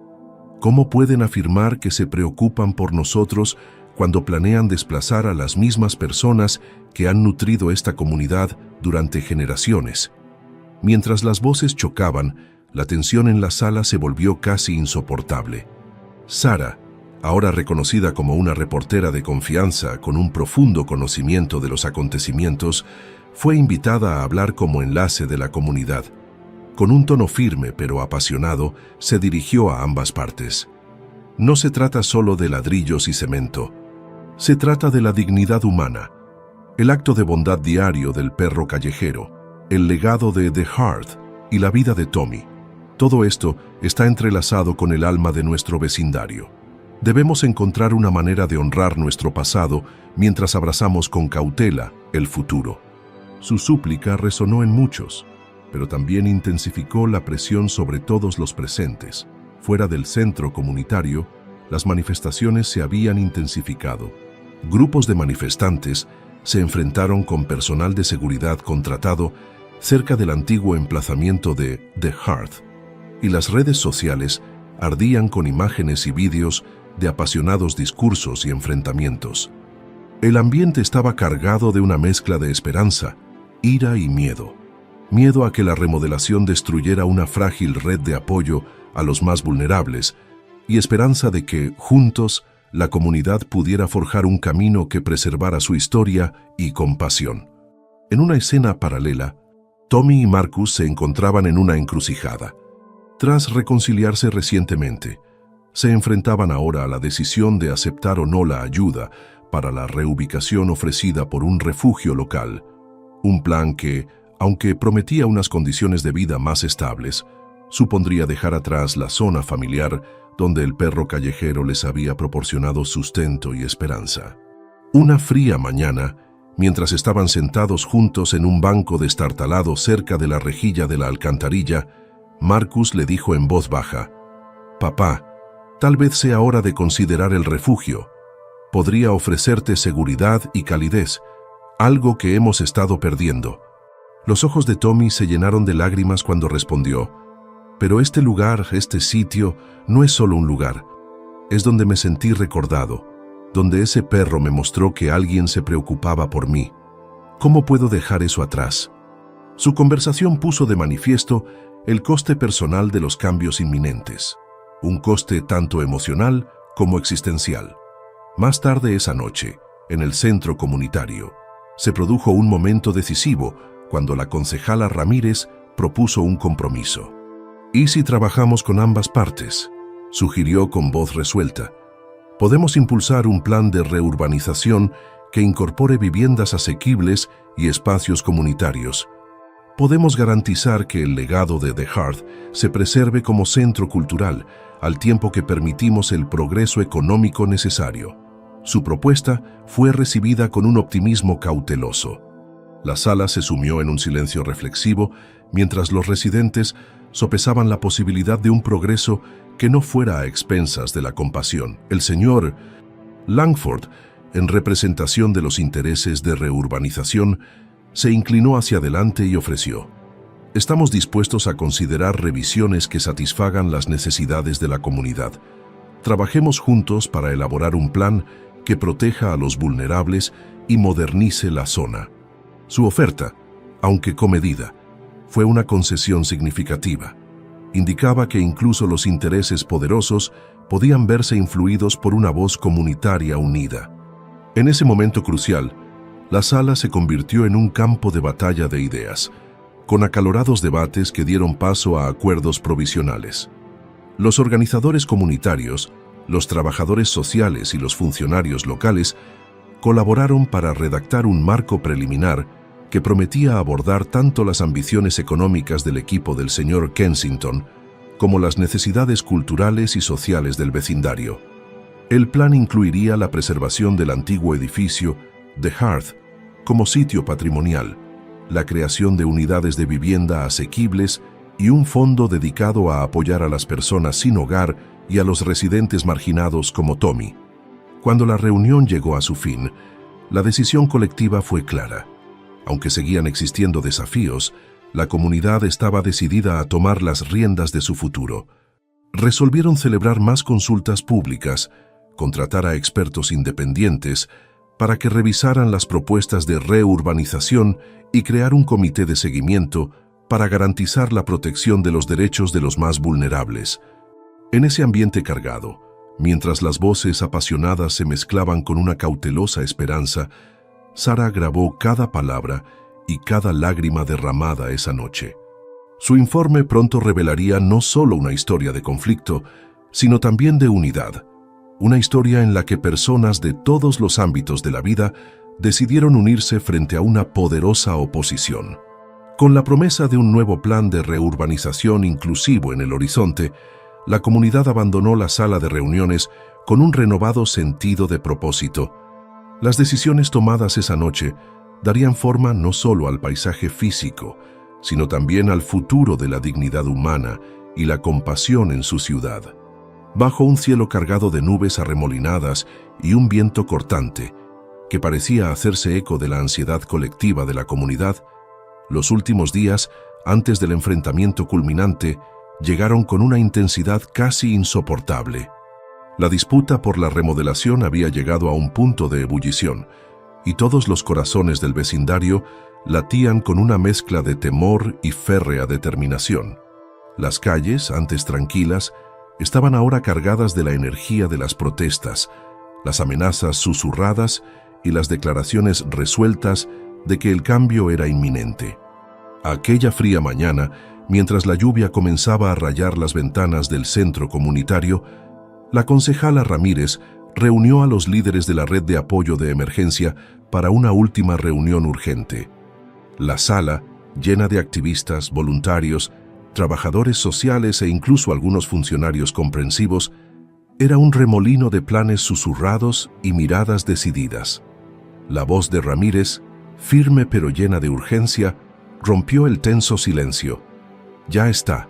«¿Cómo pueden afirmar que se preocupan por nosotros cuando planean desplazar a las mismas personas que han nutrido esta comunidad durante generaciones?» Mientras las voces chocaban, la tensión en la sala se volvió casi insoportable. Sara, ahora reconocida como una reportera de confianza con un profundo conocimiento de los acontecimientos, fue invitada a hablar como enlace de la comunidad. Con un tono firme pero apasionado, se dirigió a ambas partes. No se trata solo de ladrillos y cemento. Se trata de la dignidad humana, el acto de bondad diario del perro callejero, el legado de The Hearth y la vida de Tommy. Todo esto está entrelazado con el alma de nuestro vecindario. Debemos encontrar una manera de honrar nuestro pasado mientras abrazamos con cautela el futuro. Su súplica resonó en muchos, pero también intensificó la presión sobre todos los presentes. Fuera del centro comunitario, las manifestaciones se habían intensificado. Grupos de manifestantes se enfrentaron con personal de seguridad contratado cerca del antiguo emplazamiento de The Hearth, y las redes sociales ardían con imágenes y vídeos de apasionados discursos y enfrentamientos. El ambiente estaba cargado de una mezcla de esperanza, ira y miedo. Miedo a que la remodelación destruyera una frágil red de apoyo a los más vulnerables, y esperanza de que, juntos, la comunidad pudiera forjar un camino que preservara su historia y compasión. En una escena paralela, Tommy y Marcus se encontraban en una encrucijada. Tras reconciliarse recientemente, se enfrentaban ahora a la decisión de aceptar o no la ayuda para la reubicación ofrecida por un refugio local, un plan que, aunque prometía unas condiciones de vida más estables, supondría dejar atrás la zona familiar donde el perro callejero les había proporcionado sustento y esperanza. Una fría mañana, mientras estaban sentados juntos en un banco destartalado cerca de la rejilla de la alcantarilla, Marcus le dijo en voz baja: «Papá, tal vez sea hora de considerar el refugio. Podría ofrecerte seguridad y calidez, algo que hemos estado perdiendo». Los ojos de Tommy se llenaron de lágrimas cuando respondió: «Pero este lugar, este sitio, no es solo un lugar. Es donde me sentí recordado, donde ese perro me mostró que alguien se preocupaba por mí. ¿Cómo puedo dejar eso atrás?». Su conversación puso de manifiesto el coste personal de los cambios inminentes, un coste tanto emocional como existencial. Más tarde esa noche, en el centro comunitario, se produjo un momento decisivo cuando la concejala Ramírez propuso un compromiso. «¿Y si trabajamos con ambas partes?», sugirió con voz resuelta. «Podemos impulsar un plan de reurbanización que incorpore viviendas asequibles y espacios comunitarios. Podemos garantizar que el legado de The Hearth se preserve como centro cultural, al tiempo que permitimos el progreso económico necesario». Su propuesta fue recibida con un optimismo cauteloso. La sala se sumió en un silencio reflexivo mientras los residentes sopesaban la posibilidad de un progreso que no fuera a expensas de la compasión. El señor Langford, en representación de los intereses de reurbanización, se inclinó hacia adelante y ofreció: estamos dispuestos a considerar revisiones que satisfagan las necesidades de la comunidad. Trabajemos juntos para elaborar un plan que proteja a los vulnerables y modernice la zona. Su oferta, aunque comedida, fue una concesión significativa. Indicaba que incluso los intereses poderosos podían verse influidos por una voz comunitaria unida. En ese momento crucial, la sala se convirtió en un campo de batalla de ideas, con acalorados debates que dieron paso a acuerdos provisionales. Los organizadores comunitarios, los trabajadores sociales y los funcionarios locales colaboraron para redactar un marco preliminar que prometía abordar tanto las ambiciones económicas del equipo del señor Kensington como las necesidades culturales y sociales del vecindario. El plan incluiría la preservación del antiguo edificio The Hearth como sitio patrimonial, la creación de unidades de vivienda asequibles y un fondo dedicado a apoyar a las personas sin hogar y a los residentes marginados como Tommy. Cuando la reunión llegó a su fin, la decisión colectiva fue clara. Aunque seguían existiendo desafíos, la comunidad estaba decidida a tomar las riendas de su futuro. Resolvieron celebrar más consultas públicas, contratar a expertos independientes para que revisaran las propuestas de reurbanización y crear un comité de seguimiento para garantizar la protección de los derechos de los más vulnerables. En ese ambiente cargado, mientras las voces apasionadas se mezclaban con una cautelosa esperanza, Sara grabó cada palabra y cada lágrima derramada esa noche. Su informe pronto revelaría no solo una historia de conflicto, sino también de unidad, una historia en la que personas de todos los ámbitos de la vida decidieron unirse frente a una poderosa oposición. Con la promesa de un nuevo plan de reurbanización inclusivo en el horizonte, la comunidad abandonó la sala de reuniones con un renovado sentido de propósito. Las decisiones tomadas esa noche darían forma no solo al paisaje físico, sino también al futuro de la dignidad humana y la compasión en su ciudad. Bajo un cielo cargado de nubes arremolinadas y un viento cortante, que parecía hacerse eco de la ansiedad colectiva de la comunidad, los últimos días, antes del enfrentamiento culminante, llegaron con una intensidad casi insoportable. La disputa por la remodelación había llegado a un punto de ebullición, y todos los corazones del vecindario latían con una mezcla de temor y férrea determinación. Las calles, antes tranquilas, estaban ahora cargadas de la energía de las protestas, las amenazas susurradas y las declaraciones resueltas de que el cambio era inminente. Aquella fría mañana, mientras la lluvia comenzaba a rayar las ventanas del centro comunitario, la concejala Ramírez reunió a los líderes de la red de apoyo de emergencia para una última reunión urgente. La sala, llena de activistas, voluntarios, trabajadores sociales e incluso algunos funcionarios comprensivos, era un remolino de planes susurrados y miradas decididas. La voz de Ramírez, firme pero llena de urgencia, rompió el tenso silencio. Ya está.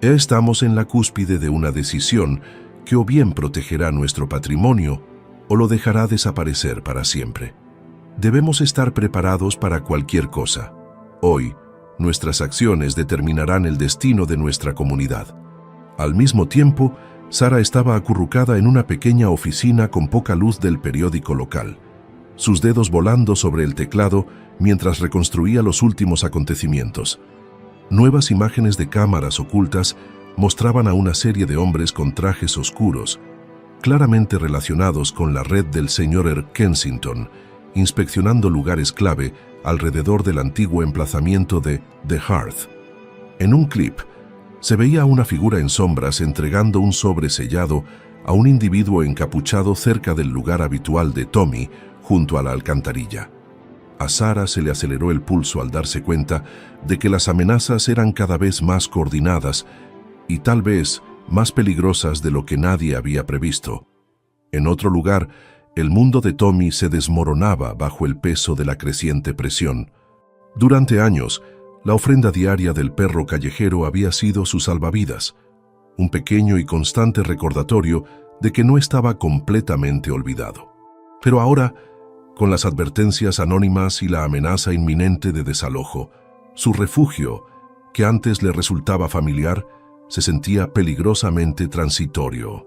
Estamos en la cúspide de una decisión que o bien protegerá nuestro patrimonio o lo dejará desaparecer para siempre. Debemos estar preparados para cualquier cosa. Hoy, nuestras acciones determinarán el destino de nuestra comunidad. Al mismo tiempo, Sara estaba acurrucada en una pequeña oficina con poca luz del periódico local, sus dedos volando sobre el teclado mientras reconstruía los últimos acontecimientos. Nuevas imágenes de cámaras ocultas mostraban a una serie de hombres con trajes oscuros, claramente relacionados con la red del señor Kensington, inspeccionando lugares clave alrededor del antiguo emplazamiento de The Hearth. En un clip, se veía a una figura en sombras entregando un sobre sellado a un individuo encapuchado cerca del lugar habitual de Tommy, junto a la alcantarilla. A Sara se le aceleró el pulso al darse cuenta de que las amenazas eran cada vez más coordinadas y tal vez más peligrosas de lo que nadie había previsto. En otro lugar, el mundo de Tommy se desmoronaba bajo el peso de la creciente presión. Durante años, la ofrenda diaria del perro callejero había sido su salvavidas, un pequeño y constante recordatorio de que no estaba completamente olvidado. Pero ahora, con las advertencias anónimas y la amenaza inminente de desalojo, su refugio, que antes le resultaba familiar, se sentía peligrosamente transitorio.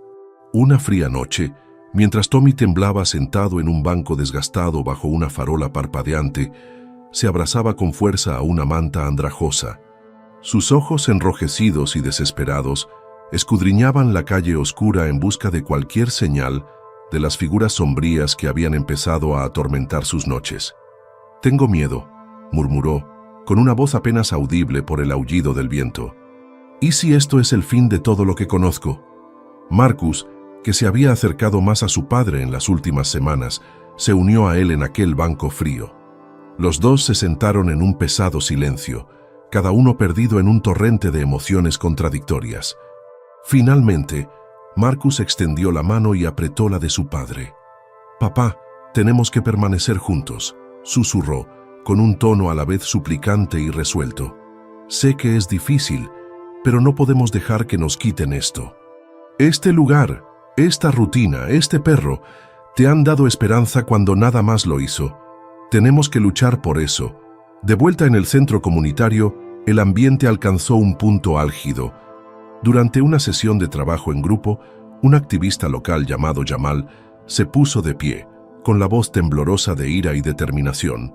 Una fría noche, mientras Tommy temblaba sentado en un banco desgastado bajo una farola parpadeante, se abrazaba con fuerza a una manta andrajosa. Sus ojos enrojecidos y desesperados escudriñaban la calle oscura en busca de cualquier señal de las figuras sombrías que habían empezado a atormentar sus noches. «Tengo miedo», murmuró, con una voz apenas audible por el aullido del viento. «¿Y si esto es el fin de todo lo que conozco?» Marcus, que se había acercado más a su padre en las últimas semanas, se unió a él en aquel banco frío. Los dos se sentaron en un pesado silencio, cada uno perdido en un torrente de emociones contradictorias. Finalmente, Marcus extendió la mano y apretó la de su padre. «Papá, tenemos que permanecer juntos», susurró, con un tono a la vez suplicante y resuelto. «Sé que es difícil, pero no podemos dejar que nos quiten esto. Este lugar, esta rutina, este perro, te han dado esperanza cuando nada más lo hizo. Tenemos que luchar por eso». De vuelta en el centro comunitario, el ambiente alcanzó un punto álgido. Durante una sesión de trabajo en grupo, un activista local llamado Jamal se puso de pie, con la voz temblorosa de ira y determinación.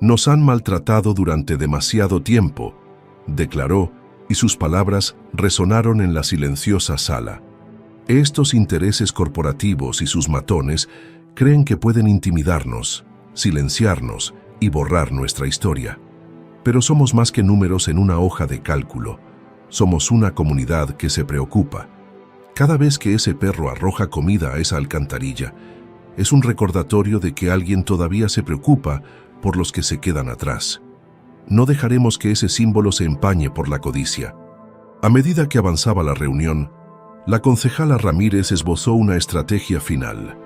«Nos han maltratado durante demasiado tiempo», declaró, y sus palabras resonaron en la silenciosa sala. «Estos intereses corporativos y sus matones creen que pueden intimidarnos, silenciarnos y borrar nuestra historia. Pero somos más que números en una hoja de cálculo. Somos una comunidad que se preocupa. Cada vez que ese perro arroja comida a esa alcantarilla, es un recordatorio de que alguien todavía se preocupa por los que se quedan atrás. No dejaremos que ese símbolo se empañe por la codicia». A medida que avanzaba la reunión, la concejala Ramírez esbozó una estrategia final.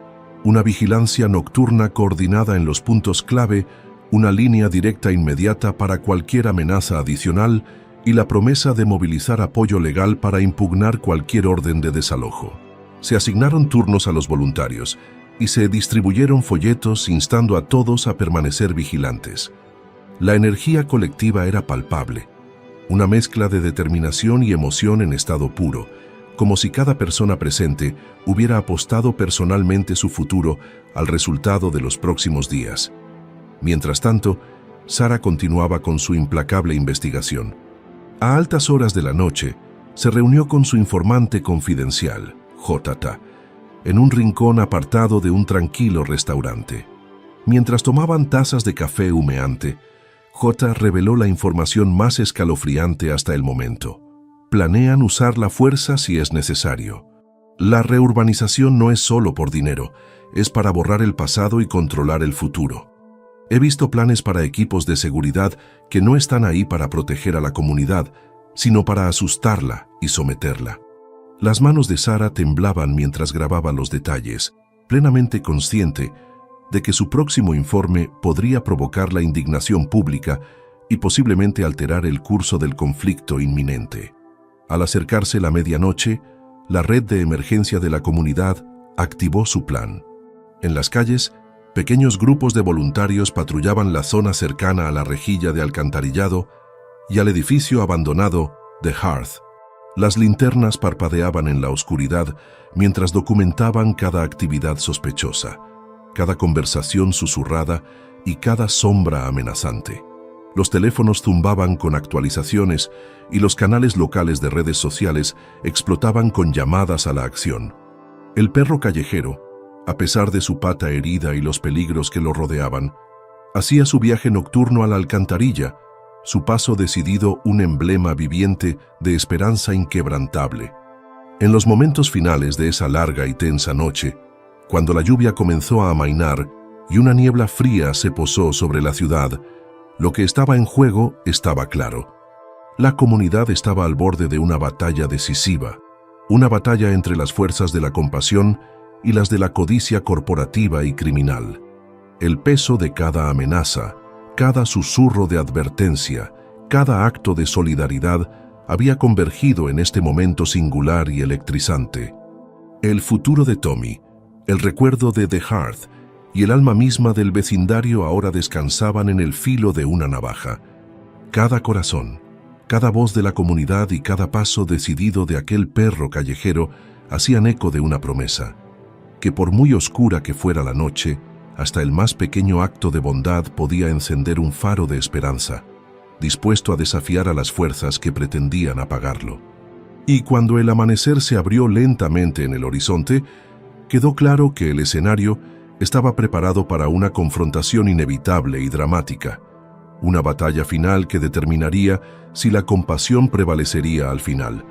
Una vigilancia nocturna coordinada en los puntos clave, una línea directa inmediata para cualquier amenaza adicional y la promesa de movilizar apoyo legal para impugnar cualquier orden de desalojo. Se asignaron turnos a los voluntarios y se distribuyeron folletos instando a todos a permanecer vigilantes. La energía colectiva era palpable, una mezcla de determinación y emoción en estado puro, como si cada persona presente hubiera apostado personalmente su futuro al resultado de los próximos días. Mientras tanto, Sara continuaba con su implacable investigación. A altas horas de la noche, se reunió con su informante confidencial, J.T., en un rincón apartado de un tranquilo restaurante. Mientras tomaban tazas de café humeante, J. reveló la información más escalofriante hasta el momento. Planean usar la fuerza si es necesario. La reurbanización no es solo por dinero, es para borrar el pasado y controlar el futuro. He visto planes para equipos de seguridad que no están ahí para proteger a la comunidad, sino para asustarla y someterla. Las manos de Sara temblaban mientras grababa los detalles, plenamente consciente de que su próximo informe podría provocar la indignación pública y posiblemente alterar el curso del conflicto inminente. Al acercarse la medianoche, la red de emergencia de la comunidad activó su plan. En las calles, pequeños grupos de voluntarios patrullaban la zona cercana a la rejilla de alcantarillado y al edificio abandonado The Hearth. Las linternas parpadeaban en la oscuridad mientras documentaban cada actividad sospechosa, cada conversación susurrada y cada sombra amenazante. Los teléfonos zumbaban con actualizaciones y los canales locales de redes sociales explotaban con llamadas a la acción. El perro callejero, a pesar de su pata herida y los peligros que lo rodeaban, hacía su viaje nocturno a la alcantarilla, su paso decidido un emblema viviente de esperanza inquebrantable. En los momentos finales de esa larga y tensa noche, cuando la lluvia comenzó a amainar y una niebla fría se posó sobre la ciudad, lo que estaba en juego estaba claro. La comunidad estaba al borde de una batalla decisiva, una batalla entre las fuerzas de la compasión y las de la codicia corporativa y criminal. El peso de cada amenaza, cada susurro de advertencia, cada acto de solidaridad había convergido en este momento singular y electrizante. El futuro de Tommy, el recuerdo de The Hearth y el alma misma del vecindario ahora descansaban en el filo de una navaja. Cada corazón, cada voz de la comunidad y cada paso decidido de aquel perro callejero hacían eco de una promesa, que por muy oscura que fuera la noche, hasta el más pequeño acto de bondad podía encender un faro de esperanza, dispuesto a desafiar a las fuerzas que pretendían apagarlo. Y cuando el amanecer se abrió lentamente en el horizonte, quedó claro que el escenario estaba preparado para una confrontación inevitable y dramática, una batalla final que determinaría si la compasión prevalecería al final.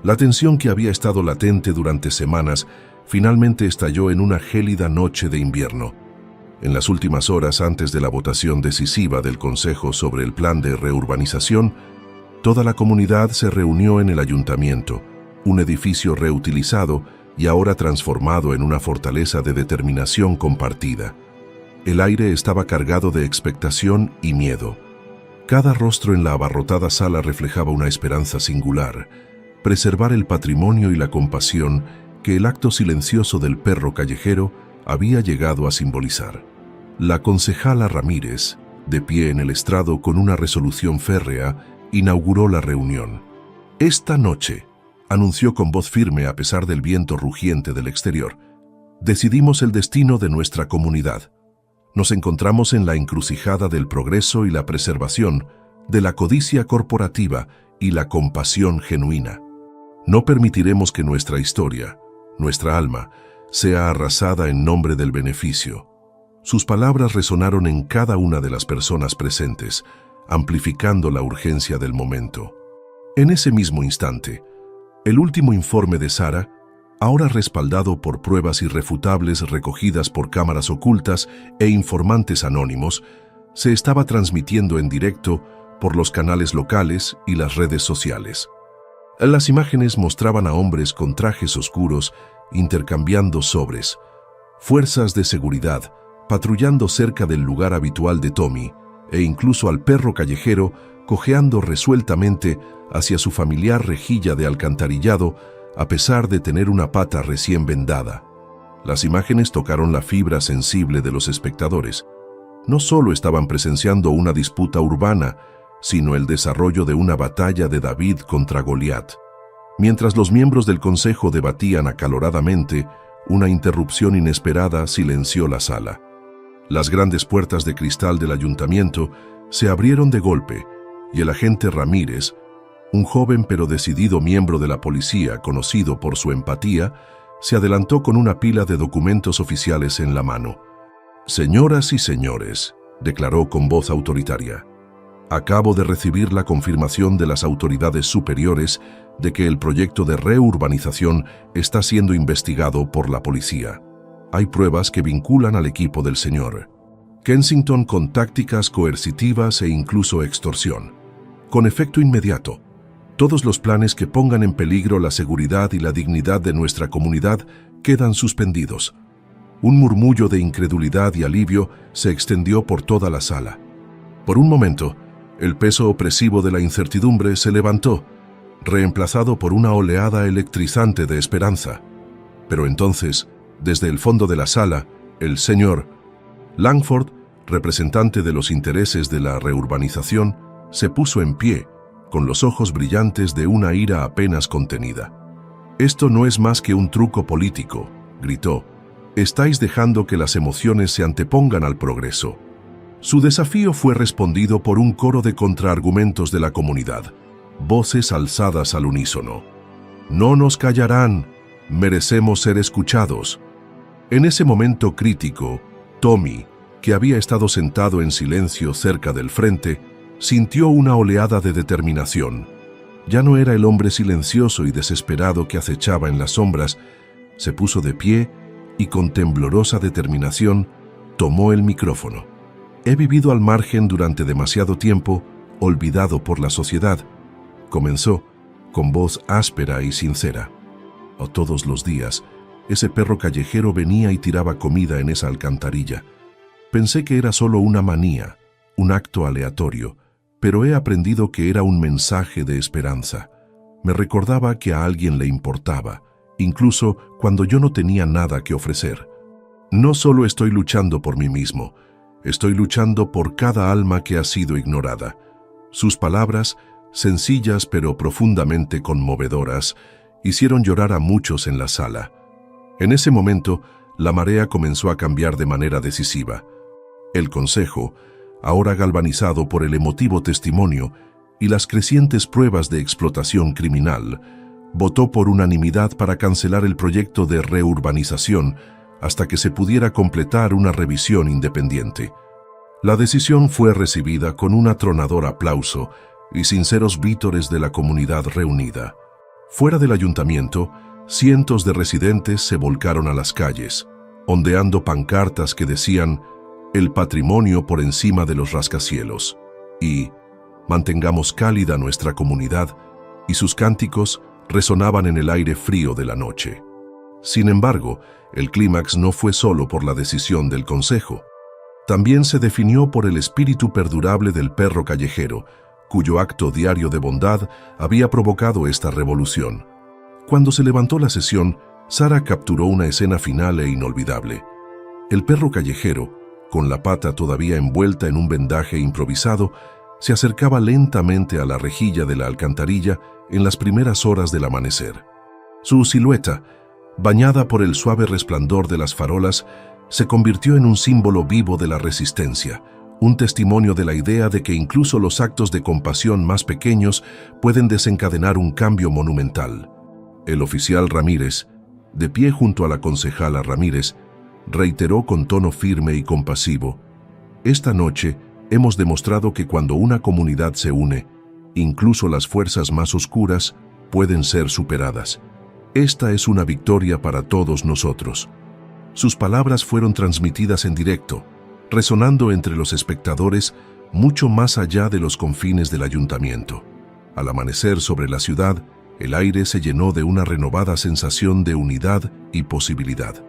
La tensión que había estado latente durante semanas finalmente estalló en una gélida noche de invierno. En las últimas horas antes de la votación decisiva del Consejo sobre el plan de reurbanización, toda la comunidad se reunió en el ayuntamiento, un edificio reutilizado y ahora transformado en una fortaleza de determinación compartida. El aire estaba cargado de expectación y miedo. Cada rostro en la abarrotada sala reflejaba una esperanza singular: preservar el patrimonio y la compasión que el acto silencioso del perro callejero había llegado a simbolizar. La concejala Ramírez, de pie en el estrado con una resolución férrea, inauguró la reunión. Esta noche, anunció con voz firme a pesar del viento rugiente del exterior, decidimos el destino de nuestra comunidad. Nos encontramos en la encrucijada del progreso y la preservación, de la codicia corporativa y la compasión genuina. No permitiremos que nuestra historia, nuestra alma, sea arrasada en nombre del beneficio. Sus palabras resonaron en cada una de las personas presentes, amplificando la urgencia del momento. En ese mismo instante, el último informe de Sara, ahora respaldado por pruebas irrefutables recogidas por cámaras ocultas e informantes anónimos, se estaba transmitiendo en directo por los canales locales y las redes sociales. Las imágenes mostraban a hombres con trajes oscuros intercambiando sobres, fuerzas de seguridad patrullando cerca del lugar habitual de Tommy, e incluso al perro callejero cojeando resueltamente hacia su familiar rejilla de alcantarillado a pesar de tener una pata recién vendada. Las imágenes tocaron la fibra sensible de los espectadores. No solo estaban presenciando una disputa urbana, sino el desarrollo de una batalla de David contra Goliat. Mientras los miembros del consejo debatían acaloradamente, una interrupción inesperada silenció la sala. Las grandes puertas de cristal del ayuntamiento se abrieron de golpe y el agente Ramírez, un joven pero decidido miembro de la policía conocido por su empatía, se adelantó con una pila de documentos oficiales en la mano. «Señoras y señores», declaró con voz autoritaria, «acabo de recibir la confirmación de las autoridades superiores de que el proyecto de reurbanización está siendo investigado por la policía. Hay pruebas que vinculan al equipo del señor Kensington con tácticas coercitivas e incluso extorsión. Con efecto inmediato, todos los planes que pongan en peligro la seguridad y la dignidad de nuestra comunidad quedan suspendidos». Un murmullo de incredulidad y alivio se extendió por toda la sala. Por un momento, el peso opresivo de la incertidumbre se levantó, reemplazado por una oleada electrizante de esperanza. Pero entonces, desde el fondo de la sala, el señor Langford, representante de los intereses de la reurbanización, se puso en pie, con los ojos brillantes de una ira apenas contenida. «Esto no es más que un truco político», gritó. «Estáis dejando que las emociones se antepongan al progreso». Su desafío fue respondido por un coro de contraargumentos de la comunidad, voces alzadas al unísono. «No nos callarán, merecemos ser escuchados». En ese momento crítico, Tommy, que había estado sentado en silencio cerca del frente, sintió una oleada de determinación. Ya no era el hombre silencioso y desesperado que acechaba en las sombras. Se puso de pie y con temblorosa determinación tomó el micrófono. «He vivido al margen durante demasiado tiempo, olvidado por la sociedad», comenzó, con voz áspera y sincera. Todos los días, ese perro callejero venía y tiraba comida en esa alcantarilla. Pensé que era solo una manía, un acto aleatorio, pero he aprendido que era un mensaje de esperanza. Me recordaba que a alguien le importaba, incluso cuando yo no tenía nada que ofrecer. No solo estoy luchando por mí mismo, estoy luchando por cada alma que ha sido ignorada. Sus palabras, sencillas pero profundamente conmovedoras, hicieron llorar a muchos en la sala. En ese momento, la marea comenzó a cambiar de manera decisiva. El Consejo, ahora galvanizado por el emotivo testimonio y las crecientes pruebas de explotación criminal, votó por unanimidad para cancelar el proyecto de reurbanización hasta que se pudiera completar una revisión independiente. La decisión fue recibida con un atronador aplauso y sinceros vítores de la comunidad reunida. Fuera del ayuntamiento, cientos de residentes se volcaron a las calles, ondeando pancartas que decían «El patrimonio por encima de los rascacielos» y «Mantengamos cálida nuestra comunidad», y sus cánticos resonaban en el aire frío de la noche. Sin embargo, el clímax no fue solo por la decisión del Consejo. También se definió por el espíritu perdurable del perro callejero, cuyo acto diario de bondad había provocado esta revolución. Cuando se levantó la sesión, Sara capturó una escena final e inolvidable. El perro callejero, con la pata todavía envuelta en un vendaje improvisado, se acercaba lentamente a la rejilla de la alcantarilla en las primeras horas del amanecer. Su silueta, bañada por el suave resplandor de las farolas, se convirtió en un símbolo vivo de la resistencia, un testimonio de la idea de que incluso los actos de compasión más pequeños pueden desencadenar un cambio monumental. El oficial Ramírez, de pie junto a la concejala Ramírez, reiteró con tono firme y compasivo: «Esta noche hemos demostrado que cuando una comunidad se une, incluso las fuerzas más oscuras pueden ser superadas. Esta es una victoria para todos nosotros». Sus palabras fueron transmitidas en directo, resonando entre los espectadores mucho más allá de los confines del ayuntamiento. Al amanecer sobre la ciudad, el aire se llenó de una renovada sensación de unidad y posibilidad.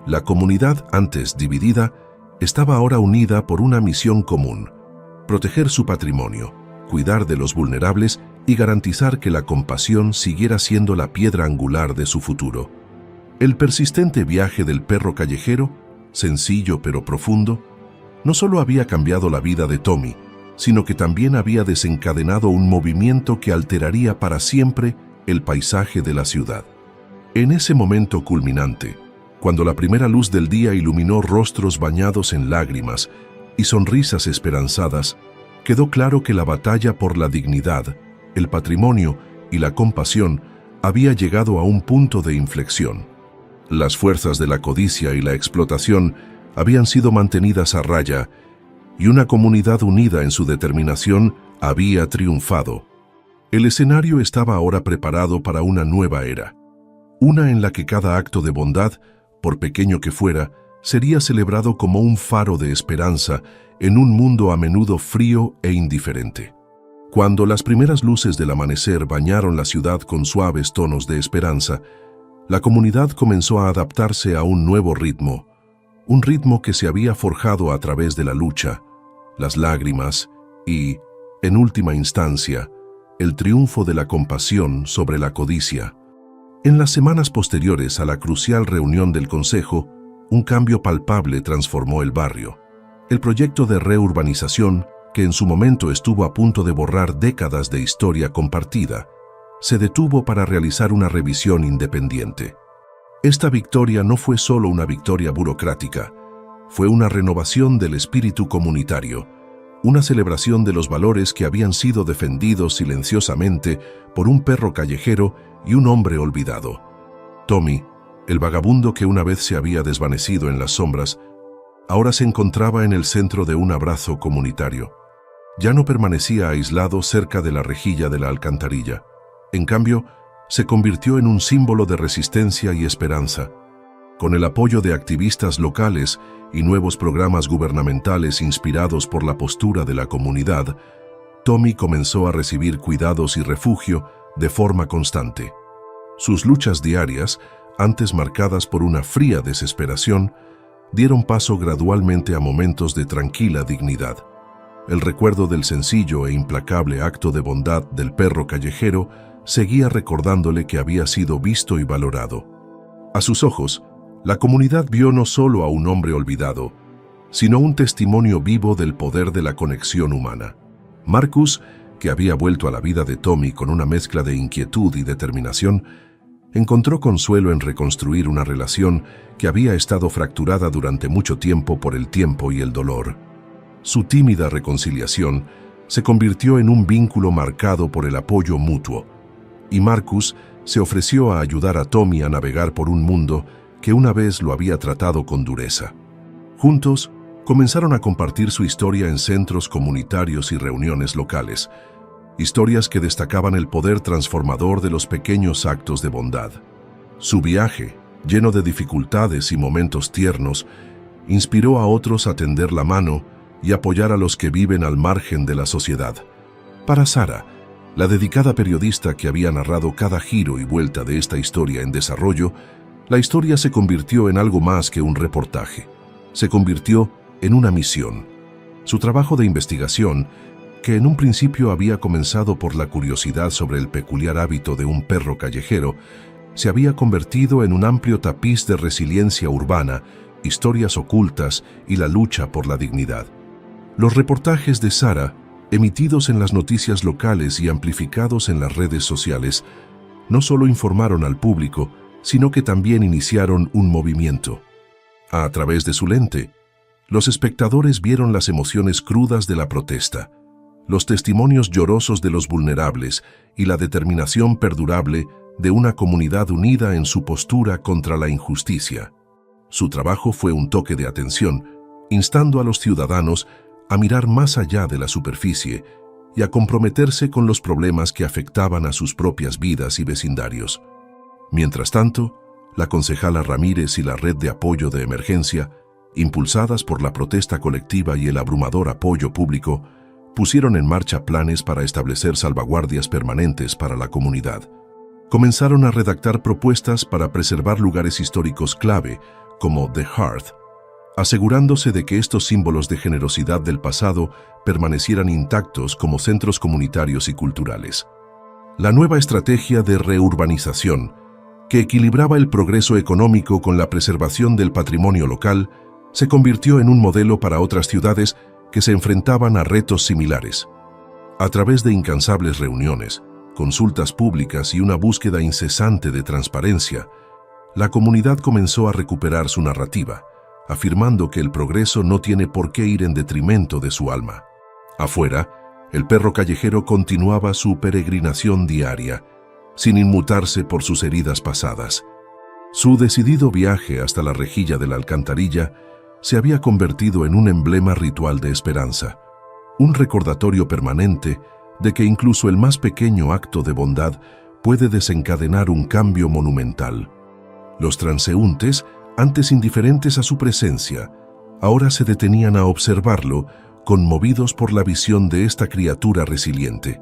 La comunidad, antes dividida, estaba ahora unida por una misión común: proteger su patrimonio, cuidar de los vulnerables y garantizar que la compasión siguiera siendo la piedra angular de su futuro. El persistente viaje del perro callejero, sencillo pero profundo, no solo había cambiado la vida de Tommy, sino que también había desencadenado un movimiento que alteraría para siempre el paisaje de la ciudad. En ese momento culminante, cuando la primera luz del día iluminó rostros bañados en lágrimas y sonrisas esperanzadas, quedó claro que la batalla por la dignidad, el patrimonio y la compasión había llegado a un punto de inflexión. Las fuerzas de la codicia y la explotación habían sido mantenidas a raya, y una comunidad unida en su determinación había triunfado. El escenario estaba ahora preparado para una nueva era, una en la que cada acto de bondad, por pequeño que fuera, sería celebrado como un faro de esperanza en un mundo a menudo frío e indiferente. Cuando las primeras luces del amanecer bañaron la ciudad con suaves tonos de esperanza, la comunidad comenzó a adaptarse a un nuevo ritmo, un ritmo que se había forjado a través de la lucha, las lágrimas y, en última instancia, el triunfo de la compasión sobre la codicia. En las semanas posteriores a la crucial reunión del Consejo, un cambio palpable transformó el barrio. El proyecto de reurbanización, que en su momento estuvo a punto de borrar décadas de historia compartida, se detuvo para realizar una revisión independiente. Esta victoria no fue solo una victoria burocrática, fue una renovación del espíritu comunitario, una celebración de los valores que habían sido defendidos silenciosamente por un perro callejero y un hombre olvidado. Tommy, el vagabundo que una vez se había desvanecido en las sombras, ahora se encontraba en el centro de un abrazo comunitario. Ya no permanecía aislado cerca de la rejilla de la alcantarilla. En cambio, se convirtió en un símbolo de resistencia y esperanza. Con el apoyo de activistas locales y nuevos programas gubernamentales inspirados por la postura de la comunidad, Tommy comenzó a recibir cuidados y refugio de forma constante. Sus luchas diarias, antes marcadas por una fría desesperación, dieron paso gradualmente a momentos de tranquila dignidad. El recuerdo del sencillo e implacable acto de bondad del perro callejero seguía recordándole que había sido visto y valorado. A sus ojos, La comunidad vio no solo a un hombre olvidado, sino un testimonio vivo del poder de la conexión humana. Marcus, que había vuelto a la vida de Tommy con una mezcla de inquietud y determinación, encontró consuelo en reconstruir una relación que había estado fracturada durante mucho tiempo por el tiempo y el dolor. Su tímida reconciliación se convirtió en un vínculo marcado por el apoyo mutuo, y Marcus se ofreció a ayudar a Tommy a navegar por un mundo que una vez lo había tratado con dureza. Juntos, comenzaron a compartir su historia en centros comunitarios y reuniones locales, historias que destacaban el poder transformador de los pequeños actos de bondad. Su viaje, lleno de dificultades y momentos tiernos, inspiró a otros a tender la mano y apoyar a los que viven al margen de la sociedad. Para Sara, la dedicada periodista que había narrado cada giro y vuelta de esta historia en desarrollo, la historia se convirtió en algo más que un reportaje. Se convirtió en una misión. Su trabajo de investigación, que en un principio había comenzado por la curiosidad sobre el peculiar hábito de un perro callejero, se había convertido en un amplio tapiz de resiliencia urbana, historias ocultas y la lucha por la dignidad. Los reportajes de Sara, emitidos en las noticias locales y amplificados en las redes sociales, no solo informaron al público, sino que también iniciaron un movimiento. A través de su lente, los espectadores vieron las emociones crudas de la protesta, los testimonios llorosos de los vulnerables y la determinación perdurable de una comunidad unida en su postura contra la injusticia. Su trabajo fue un toque de atención, instando a los ciudadanos a mirar más allá de la superficie y a comprometerse con los problemas que afectaban a sus propias vidas y vecindarios. Mientras tanto, la concejala Ramírez y la red de apoyo de emergencia, impulsadas por la protesta colectiva y el abrumador apoyo público, pusieron en marcha planes para establecer salvaguardias permanentes para la comunidad. Comenzaron a redactar propuestas para preservar lugares históricos clave, como The Hearth, asegurándose de que estos símbolos de generosidad del pasado permanecieran intactos como centros comunitarios y culturales. La nueva estrategia de reurbanización, que equilibraba el progreso económico con la preservación del patrimonio local, se convirtió en un modelo para otras ciudades que se enfrentaban a retos similares. A través de incansables reuniones, consultas públicas y una búsqueda incesante de transparencia, la comunidad comenzó a recuperar su narrativa, afirmando que el progreso no tiene por qué ir en detrimento de su alma. Afuera, el perro callejero continuaba su peregrinación diaria, sin inmutarse por sus heridas pasadas. Su decidido viaje hasta la rejilla de la alcantarilla se había convertido en un emblema ritual de esperanza, un recordatorio permanente de que incluso el más pequeño acto de bondad puede desencadenar un cambio monumental. Los transeúntes, antes indiferentes a su presencia, ahora se detenían a observarlo, conmovidos por la visión de esta criatura resiliente.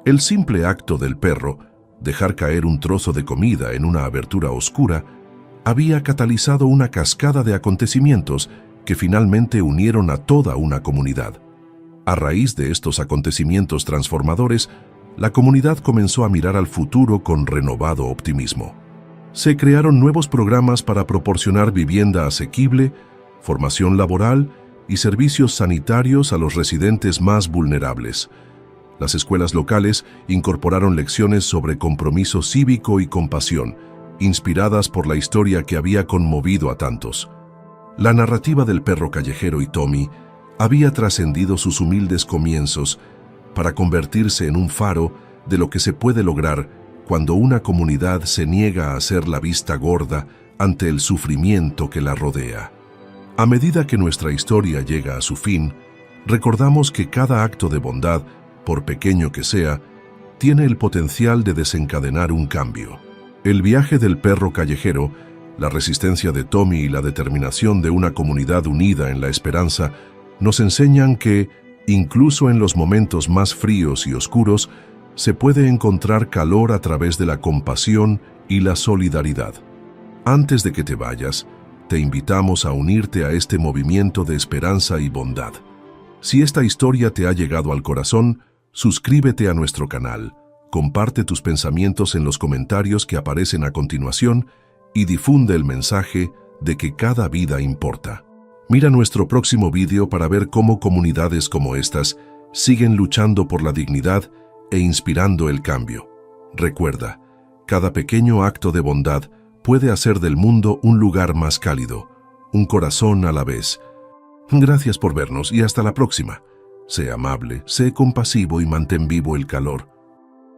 El simple acto del perro, dejar caer un trozo de comida en una abertura oscura, había catalizado una cascada de acontecimientos que finalmente unieron a toda una comunidad. A raíz de estos acontecimientos transformadores, la comunidad comenzó a mirar al futuro con renovado optimismo. Se crearon nuevos programas para proporcionar vivienda asequible, formación laboral y servicios sanitarios a los residentes más vulnerables. Las escuelas locales incorporaron lecciones sobre compromiso cívico y compasión, inspiradas por la historia que había conmovido a tantos. La narrativa del perro callejero y Tommy había trascendido sus humildes comienzos para convertirse en un faro de lo que se puede lograr cuando una comunidad se niega a hacer la vista gorda ante el sufrimiento que la rodea. A medida que nuestra historia llega a su fin, recordamos que cada acto de bondad, por pequeño que sea, tiene el potencial de desencadenar un cambio. El viaje del perro callejero, la resistencia de Tommy y la determinación de una comunidad unida en la esperanza nos enseñan que, incluso en los momentos más fríos y oscuros, se puede encontrar calor a través de la compasión y la solidaridad. Antes de que te vayas, te invitamos a unirte a este movimiento de esperanza y bondad. Si esta historia te ha llegado al corazón, suscríbete a nuestro canal, comparte tus pensamientos en los comentarios que aparecen a continuación y difunde el mensaje de que cada vida importa. Mira nuestro próximo vídeo para ver cómo comunidades como estas siguen luchando por la dignidad e inspirando el cambio. Recuerda, cada pequeño acto de bondad puede hacer del mundo un lugar más cálido, un corazón a la vez. Gracias por vernos y hasta la próxima. Sé amable, sé compasivo y mantén vivo el calor.